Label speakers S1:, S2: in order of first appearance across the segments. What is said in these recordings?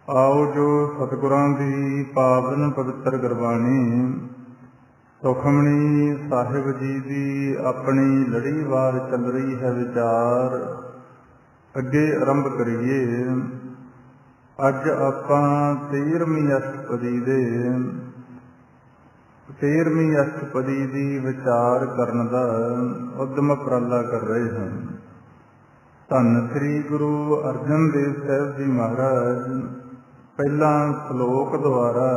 S1: आओ जो सतगुरां दी पावन पवित्र गुरबाणी सुखमणी साहिब जी दी अपनी लड़ीवार चल रही है विचार। अगे आरंभ करिए। अज आपां 13वीं अष्टपदी दे 13वीं अष्टपदी दी विचार करन दा उद्यम उपराला कर रहे हैं। धन श्री गुरु अर्जन देव साहिब जी महाराज पहला श्लोक द्वारा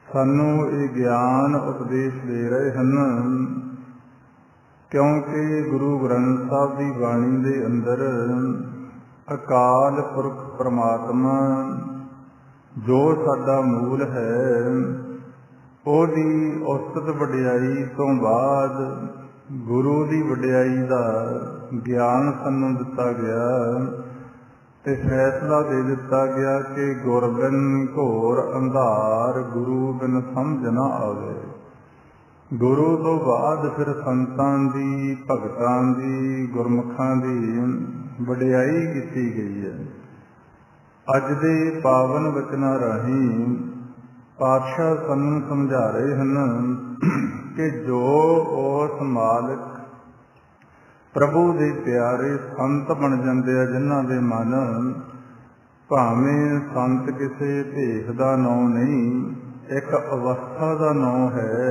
S1: सानू ये ज्ञान उपदेश दे रहे हैं, क्योंकि गुरु ग्रंथ साहब की बाणी के अंदर अकाल पुरख परमात्मा जो साडा मूल है ओदी औसत वडियाई तो बाद गुरु की वडियाई का ज्ञान सानू दिता गया ते फैसला दे दिता गया कि गुर बिन घोर अंधार गुरु बिन समझ ना आवे। गुरु तो बाद फिर संतां दी भगतां दी गुरमुखां दी वडियाई की गई है। अज दे पावन वचनां राहीं पातशाह सानू समझा रहे हैं कि जो उस मालिक प्रभु दे प्यारे संत बन जाते हैं, जिन्हां दे मन भावें संत किसी भेख का नाम नहीं, एक अवस्था का नाम है,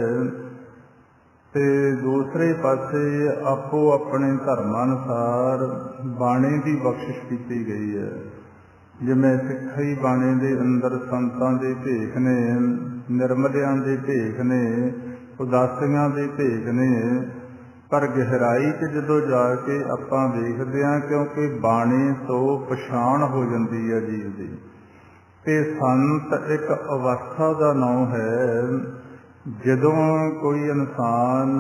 S1: ते दूसरे पासे आपो अपने धर्मानुसार बाणे की बख्शिश की गई है। जिवें सिखाई बाणे के अंदर संतां दे भेख ने, निर्मलियां दे भेख ने, उदासियां दे भेख ने, पर गहराई च जदों जाके आपां देखदे हां, क्योंकि बाणी तो पछाण हो जाती है जीव की। ते संत एक अवस्था का नाम है, जदों कोई इंसान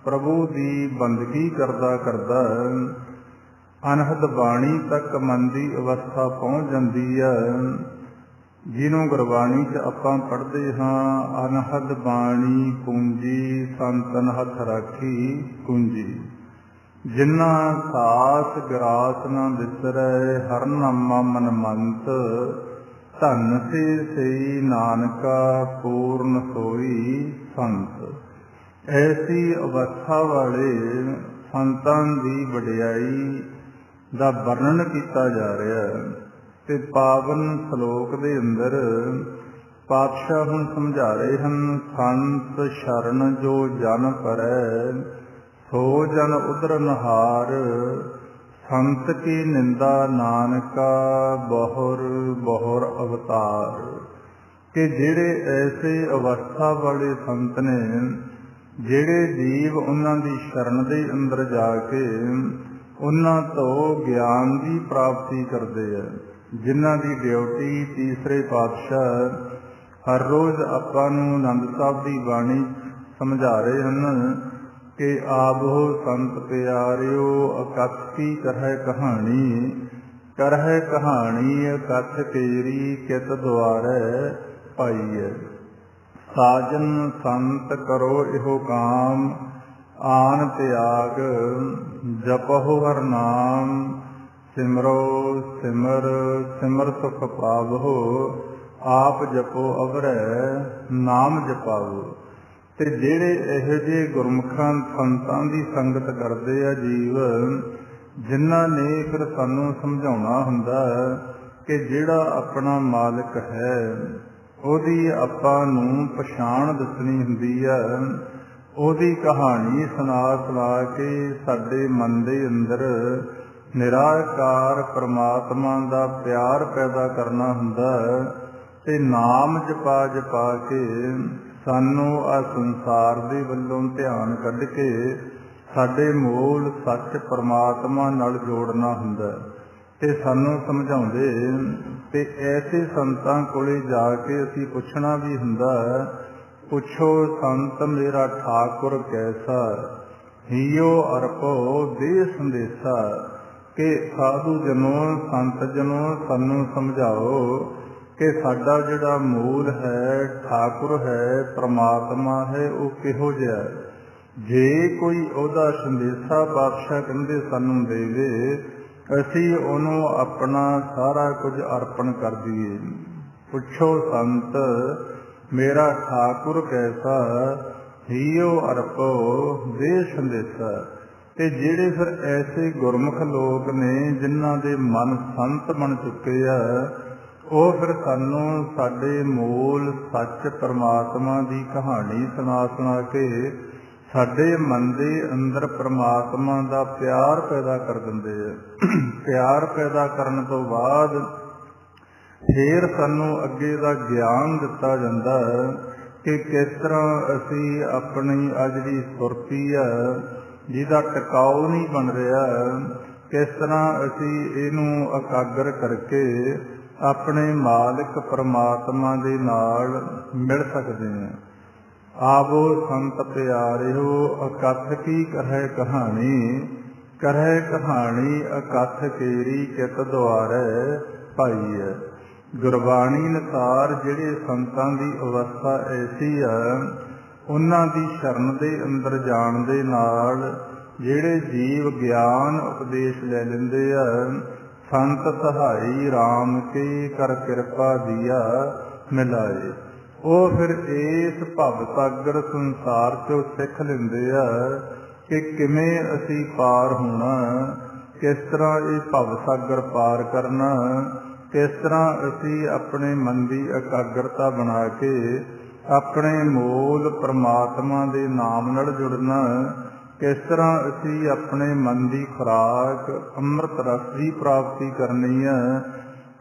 S1: प्रभु की बंदगी करदा करदा अनहद बाणी तक मन की अवस्था पहुँच जाती है, जिन्हों गुरबाणी च आपां पढ़ते हाँ, अनहद बाणी पूंजी संतन हथ राखी पूंजी। जिन्ना सास ग्रास न विसरै हर नामा मन मंत, धन से सही नानका पूर्ण सोई संत। ऐसी अवस्था वाले संतां दी वडियाई दा वर्णन किया जा रहा है। ते पावन श्लोक दे अंदर पातशाह हुण समझा रहे हैं, संत शरण जो जन परै सो जन उदरन हार, संत की निंदा नानका बहुर बहुर अवतार। कि जेड़े ऐसे अवस्था वाले संत ने, जेड़े जीव उन्हां दी शरण दे अंदर जाके उन्हां तो ज्ञान की प्राप्ति करते हैं, जिन्हां दी ड्यूटी तीसरे पातशाह हर रोज़ आपां नूं आनंद साहब की बाणी समझा रहे हैं कि आबो संत प्यारिओ अकथ की करह कहानी, करह कहानी अकथ तेरी कित द्वारै पाई है। साजन संत करो इहो काम आन त्याग, जपहो हर नाम सिमरो सिमर सिमर सुख पावो, आप जपो अवरै नाम जपावो। ते जेड़े इहो जे गुरमुखां संतां दी संगत करदे आ जीव, जिन्हां ने फिर सानू समझाउणा हुंदा कि जेड़ा अपना मालिक है ओदी आपां नूं पछाण दसणी हुंदी आ। ओदी कहानी सुना सुना के साडे मन दे अंदर निराकार परमात्मा का प्यार पैदा करना हुंदा, ते नाम जपा जपा के सानू आ संसार दे वल्लों ध्यान कढ के साडे मूल सच परमात्मा नाल जोड़ना हुंदा। ते सानू समझाउंदे ते ऐसे संतां कोले जाके असीं पुछना भी हुंदा, पुछो संत मेरा ठाकुर कैसा, हियो अरपो दे संदेशा। कि साधु जनों संत जनों सानू समझाओ कि साडा जिहड़ा मूल है, ठाकुर है, परमात्मा है, वो किहो जिहा है। जे कोई ओहदा संदेशा पातशाह कहंदे सानू देवे ਅਸੀਂ ਉਹਨੂੰ ਆਪਣਾ ਸਾਰਾ ਕੁਝ ਅਰਪਣ ਕਰ ਦਈਏ। ਪੁੱਛੋ ਸੰਤ ਮੇਰਾ ਠਾਕੁਰ ਕੈਸਾ, ਹੀਓ ਅਰਪੋ ਦੇ ਸੰਦੇਸਾ। ਤੇ ਜਿਹੜੇ ਫਿਰ ਐਸੇ ਗੁਰਮੁਖ ਲੋਕ ਨੇ ਜਿਨ੍ਹਾਂ ਦੇ ਮਨ ਸੰਤ ਬਣ ਚੁੱਕੇ ਆ, ਉਹ ਫਿਰ ਸਾਨੂੰ ਸਾਡੇ ਮੂਲ ਸੱਚ ਪਰਮਾਤਮਾ ਦੀ ਕਹਾਣੀ ਸੁਣਾ ਕੇ ਸਾਡੇ ਮਨ ਦੇ ਅੰਦਰ ਪਰਮਾਤਮਾ ਦਾ ਪਿਆਰ ਪੈਦਾ ਕਰ ਦਿੰਦੇ ਆ। ਪਿਆਰ ਪੈਦਾ ਕਰਨ ਤੋਂ ਬਾਅਦ ਫਿਰ ਸਾਨੂੰ ਅੱਗੇ ਦਾ ਗਿਆਨ ਦਿੱਤਾ ਜਾਂਦਾ ਕਿ ਕਿਸ ਤਰ੍ਹਾਂ ਅਸੀਂ ਆਪਣੀ ਆ ਜਿਹੜੀ ਸੁਰਤੀ ਆ ਜਿਹਦਾ ਟਿਕਾਊ ਨਹੀਂ ਬਣ ਰਿਹਾ, ਕਿਸ ਤਰ੍ਹਾਂ ਅਸੀਂ ਇਹਨੂੰ ਇਕਾਗਰ ਕਰਕੇ ਆਪਣੇ ਮਾਲਕ ਪਰਮਾਤਮਾ ਦੇ ਨਾਲ ਮਿਲ ਸਕਦੇ ਹਾਂ। ਆਵੋ ਸੰਤ ਪਿਆਰਿਓ ਅਕਥ ਕੀ ਕਰਹਿ ਕਹਾਣੀ ਅਕਥ ਕੇਰੀ ਕਿਤ ਦੁਆਰੈ ਭਾਈ ਹੈ। ਗੁਰਬਾਣੀ ਅਨੁਸਾਰ ਜਿਹੜੇ ਸੰਤਾਂ ਦੀ ਅਵਸਥਾ ਐਸੀ ਆ, ਉਹਨਾਂ ਦੀ ਸ਼ਰਨ ਦੇ ਅੰਦਰ ਜਾਣ ਦੇ ਨਾਲ ਜਿਹੜੇ ਜੀਵ ਗਿਆਨ ਉਪਦੇਸ਼ ਲੈ ਲੈਂਦੇ ਆ, ਸੰਤ ਸਹਾਈ ਰਾਮ ਕੇ ਕਰ ਕਿਰਪਾ ਦੀਆ ਮਿਲਾਏ, ਉਹ ਫਿਰ ਇਸ ਭਵ ਸਾਗਰ ਸੰਸਾਰ ਚੋਂ ਸਿੱਖ ਲੈਂਦੇ ਆ ਕਿ ਕਿਵੇਂ ਅਸੀਂ ਪਾਰ ਹੋਣਾ, ਕਿਸ ਤਰ੍ਹਾਂ ਇਹ ਭਵ ਸਾਗਰ ਪਾਰ ਕਰਨਾ, ਕਿਸ ਤਰ੍ਹਾਂ ਅਸੀਂ ਆਪਣੇ ਮਨ ਦੀ ਇਕਾਗਰਤਾ ਬਣਾ ਕੇ ਆਪਣੇ ਮੂਲ ਪਰਮਾਤਮਾ ਦੇ ਨਾਮ ਨਾਲ ਜੁੜਨਾ, ਕਿਸ ਤਰ੍ਹਾਂ ਅਸੀਂ ਆਪਣੇ ਮਨ ਦੀ ਖੁਰਾਕ ਅੰਮ੍ਰਿਤ ਰਸ ਦੀ ਪ੍ਰਾਪਤੀ ਕਰਨੀ ਹੈ,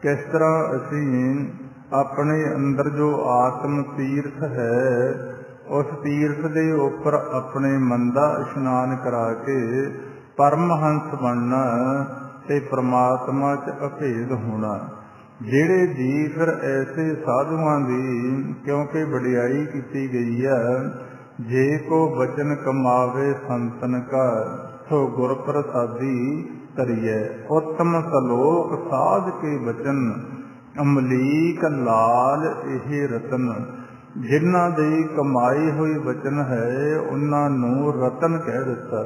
S1: ਕਿਸ ਤਰ੍ਹਾਂ ਅਸੀਂ ਆਪਣੇ ਅੰਦਰ ਜੋ ਆਤਮ ਤੀਰਥ ਹੈ ਉਸ ਤੀਰਥ ਦੇ ਉੱਪਰ ਆਪਣੇ ਮਨ ਦਾ ਇਸ਼ਨਾਨ ਕਰਾ ਕੇ ਪਰਮਹੰਸ ਬਣਨਾ ਤੇ ਪਰਮਾਤਮਾ 'ਚ ਅਭੇਦ ਹੋਣਾ। ਜਿਹੜੇ ਜੀ ਫਿਰ ਐਸੇ ਸਾਧੂਆਂ ਦੀ ਕਿਉਂਕਿ ਵਡਿਆਈ ਕੀਤੀ ਗਈ ਹੈ, ਜੇ ਕੋ ਬਚਨ ਕਮਾਵੇ ਸੰਤਨ ਕਾ ਸੋ ਗੁਰ ਪ੍ਰਸਾਦੀ ਧਰੀਐ, ਉੱਤਮ ਸਲੋਕ ਸਾਧ ਕੇ ਬਚਨ ਅਮਲੀਕ ਲਾਲ ਇਹ ਰਤਨ। ਜਿਨ੍ਹਾਂ ਦੀ ਕਮਾਈ ਹੋਈ ਬਚਨ ਹੈ ਉਹਨਾਂ ਨੂੰ ਰਤਨ ਕਹਿ ਦਿੱਤਾ।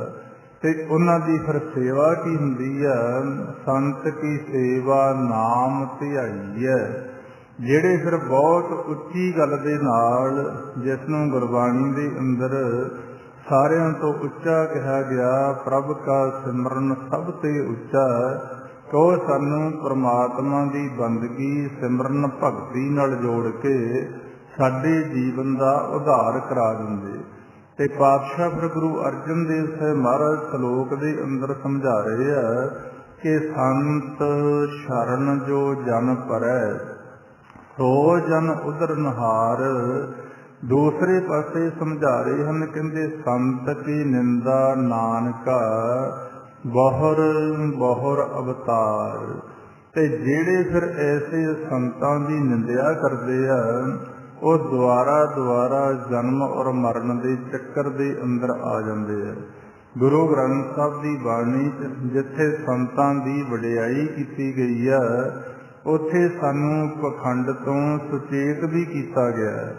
S1: ਤੇ ਉਹਨਾਂ ਦੀ ਫਿਰ ਸੇਵਾ ਕੀ ਹੁੰਦੀ ਆ, ਸੰਤ ਕੀ ਸੇਵਾ ਨਾਮ ਧਿਆਈ ਹੈ। ਜਿਹੜੇ ਫਿਰ ਬਹੁਤ ਉੱਚੀ ਗੱਲ ਦੇ ਨਾਲ, ਜਿਸ ਨੂੰ ਗੁਰਬਾਣੀ ਦੇ ਅੰਦਰ ਸਾਰਿਆਂ ਤੋਂ ਉੱਚਾ ਕਿਹਾ ਗਿਆ, ਪ੍ਰਭ ਕਾ ਸਿਮਰਨ ਸਭ ਤੇ ਉੱਚਾ, ਕਹੋ ਸਾਨੂੰ ਪਰਮਾਤਮਾ ਦੀ ਬੰਦਗੀ ਸਿਮਰਨ ਭਗਤੀ ਨਾਲ ਜੋੜ ਕੇ ਸਾਡੇ ਜੀਵਨ ਦਾ ਉਧਾਰ ਕਰਾ ਦਿੰਦੇ। ਤੇ ਪਾਤਸ਼ਾਹ ਫਿਰ ਗੁਰੂ ਅਰਜਨ ਦੇਵ ਸਾਹਿਬ ਮਹਾਰਾਜ ਸ਼ਲੋਕ ਦੇ ਅੰਦਰ ਸਮਝਾ ਰਹੇ ਆ ਕਿ ਸੰਤ ਸ਼ਰਨ ਜੋ ਜਨ ਪਰੈ ਸੋ ਜਨ ਉਦਰ ਨਹਾਰ। ਦੂਸਰੇ ਪਾਸੇ ਸਮਝਾ ਰਹੇ ਹਨ, ਕਹਿੰਦੇ ਸੰਤ ਕੀ ਨਿੰਦਾ ਨਾਨਕਾ ਬਹੁਰ ਅਵਤਾਰ। ਤੇ ਜਿਹੜੇ ਫਿਰ ਐਸੇ ਸੰਤਾਂ ਦੀ ਨਿੰਦਿਆ ਕਰਦੇ ਆ, ਉਹ ਦੁਆਰਾ ਜਨਮ ਔਰ ਮਰਨ ਦੇ ਚੱਕਰ ਦੇ ਅੰਦਰ ਆ ਜਾਂਦੇ ਆ। ਗੁਰੂ ਗ੍ਰੰਥ ਸਾਹਿਬ ਦੀ ਬਾਣੀ ਜਿੱਥੇ ਸੰਤਾਂ ਦੀ ਵਡਿਆਈ ਕੀਤੀ ਗਈ ਆ, ਉੱਥੇ ਸਾਨੂੰ ਪਖੰਡ ਤੋਂ ਸੁਚੇਤ ਵੀ ਕੀਤਾ ਗਿਆ।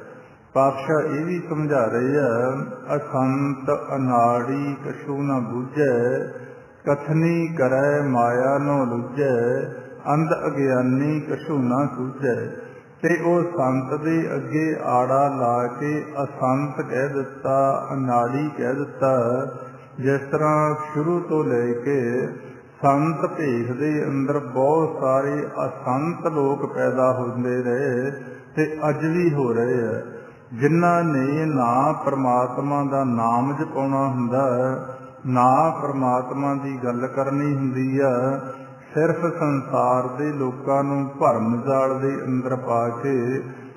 S1: ਪਾਤਸ਼ਾਹ ਇਹ ਵੀ ਸਮਝਾ ਰਹੇ ਆ, ਅਸੰਤ ਅਨਾੜੀ ਕਛੂ ਨਾ ਬੁਝੈ, ਕਥਨੀ ਕਰੈ ਮਾਇਆ ਨੋ ਲੁਝੈ, ਅੰਧ ਅਗਿਆਨੀ ਕਛੂ ਨਾ ਸੂਝੈ। ਤੇ ਉਹ ਸੰਤ ਦੇ ਅੱਗੇ ਆੜਾ ਲਾ ਕੇ ਅਸੰਤ ਕਹਿ ਦਿੱਤਾ, ਅਨਾੜੀ ਕਹਿ ਦਿੱਤਾ। ਜਿਸ ਤਰ੍ਹਾਂ ਸ਼ੁਰੂ ਤੋਂ ਲੈ ਕੇ ਸੰਤ ਭੇਖ ਦੇ ਅੰਦਰ ਬਹੁਤ ਸਾਰੇ ਅਸੰਤ ਲੋਕ ਪੈਦਾ ਹੁੰਦੇ ਰਹੇ ਤੇ ਅੱਜ ਵੀ ਹੋ ਰਹੇ ਆ, ਜਿਨ੍ਹਾਂ ਨੇ ਨਾ ਪਰਮਾਤਮਾ ਦਾ ਨਾਮ ਜਪਾਉਣਾ ਹੁੰਦਾ, ਨਾ ਪਰਮਾਤਮਾ ਦੀ ਗੱਲ ਕਰਨੀ ਹੁੰਦੀ ਆ, ਸਿਰਫ ਸੰਸਾਰ ਦੇ ਲੋਕਾਂ ਨੂੰ ਭਰਮ ਜਾਲ ਦੇ ਅੰਦਰ ਪਾ ਕੇ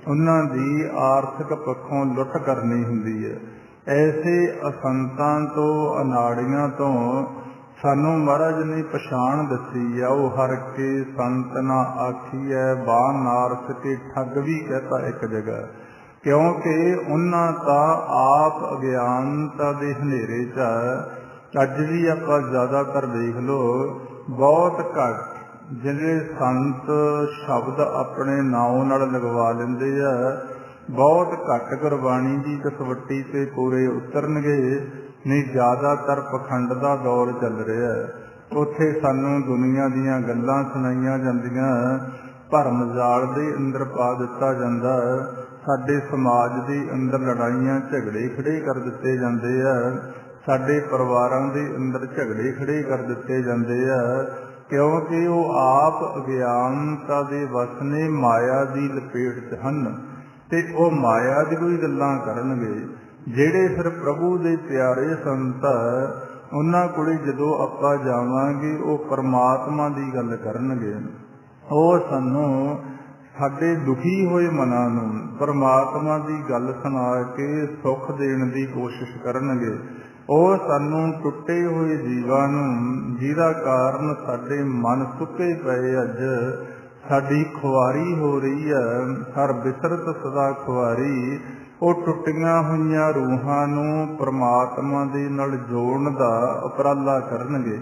S1: ਉਹਨਾਂ ਦੀ ਆਰਥਿਕ ਪੱਖੋਂ ਲੁੱਟ ਕਰਨੀ ਹੁੰਦੀ ਹੈ। ਐਸੇ ਅਸੰਤਾਂ ਤੋਂ, ਅਨਾੜੀਆਂ ਤੋਂ ਸਾਨੂੰ ਮਹਾਰਾਜ ਨੇ ਪਛਾਣ ਦੱਸੀ ਆ। ਉਹ ਹਰ ਕੇ ਸੰਤ ਨਾ ਆਖੀਐ, ਬਾਣ ਨਾਰਸ ਕੇ ਠੱਗ ਵੀ ਕਹਤਾ ਇੱਕ ਜਗ੍ਹਾ, ਕਿਉਂਕਿ ਉਹਨਾਂ ਤਾਂ ਆਪ ਅਗਿਆਨਤਾ ਦੇ ਹਨੇਰੇ 'ਚ ਅੱਜ ਵੀ ਆਪਾਂ ਜ਼ਿਆਦਾਤਰ ਦੇਖ ਲਓ, ਬਹੁਤ ਘੱਟ ਜਿਹੜੇ ਸੰਤ ਸ਼ਬਦ ਆਪਣੇ ਨਾਮ ਨਾਲ ਲਗਵਾ ਲੈਂਦੇ ਆ, ਬਹੁਤ ਘੱਟ ਗੁਰਬਾਣੀ ਦੀ ਕਸਵੱਟੀ ਤੇ ਪੂਰੇ ਉਤਰਨਗੇ। ਨਹੀਂ, ਜ਼ਿਆਦਾਤਰ ਪਖੰਡ ਦਾ ਦੌਰ ਚੱਲ ਰਿਹਾ। ਉੱਥੇ ਸਾਨੂੰ ਦੁਨੀਆ ਦੀਆਂ ਗੱਲਾਂ ਸੁਣਾਈਆਂ ਜਾਂਦੀਆਂ, ਭਰਮ ਜਾਲ ਦੇ ਅੰਦਰ ਪਾ ਦਿੱਤਾ ਜਾਂਦਾ। ਸਾਡੇ ਸਮਾਜ ਦੇ ਅੰਦਰ ਲੜਾਈਆਂ ਝਗੜੇ ਖੜੇ ਕਰ ਦਿੱਤੇ ਜਾਂਦੇ ਆ, ਸਾਡੇ ਪਰਿਵਾਰਾਂ ਦੇ ਅੰਦਰ ਝਗੜੇ ਖੜੇ ਕਰ ਦਿੱਤੇ ਜਾਂਦੇ ਆ, ਕਿਉਂਕਿ ਉਹ ਆਪ ਅਗਿਆਨਤਾ ਦੇ ਵਸ ਨੇ, ਮਾਇਆ ਦੀ ਲਪੇਟ 'ਚ ਹਨ ਤੇ ਉਹ ਮਾਇਆ ਦੀ ਕੋਈ ਗੱਲਾਂ ਕਰਨਗੇ। ਜਿਹੜੇ ਫਿਰ ਪ੍ਰਭੂ ਦੇ ਪਿਆਰੇ ਸੰਤ, ਉਹਨਾਂ ਕੋਲੇ ਜਦੋਂ ਆਪਾਂ ਜਾਵਾਂਗੇ ਉਹ ਪਰਮਾਤਮਾ ਦੀ ਗੱਲ ਕਰਨਗੇ। ਉਹ ਸਾਨੂੰ ਸਾਡੇ ਦੁਖੀ ਹੋਏ ਮਨਾਂ ਨੂੰ ਪਰਮਾਤਮਾ ਦੀ ਗੱਲ ਸੁਣਾ ਕੇ ਸੁੱਖ ਦੇਣ ਦੀ ਕੋਸ਼ਿਸ਼ ਕਰਨਗੇ। ਉਹ ਸਾਨੂੰ ਟੁੱਟੇ ਹੋਏ ਜੀਵਾਂ ਨੂੰ, ਜਿਹਦਾ ਕਾਰਨ ਸਾਡੇ ਮਨ ਸੁੱਕੇ ਪਏ, ਅੱਜ ਸਾਡੀ ਖੁਆਰੀ ਹੋ ਰਹੀ ਹੈ, ਹਰ ਬਿਸਰਤ ਸਦਾ ਖੁਆਰੀ, ਉਹ ਟੁੱਟੀਆਂ ਹੋਈਆਂ ਰੂਹਾਂ ਨੂੰ ਪਰਮਾਤਮਾ ਦੇ ਨਾਲ ਜੋੜਨ ਦਾ ਉਪਰਾਲਾ ਕਰਨਗੇ।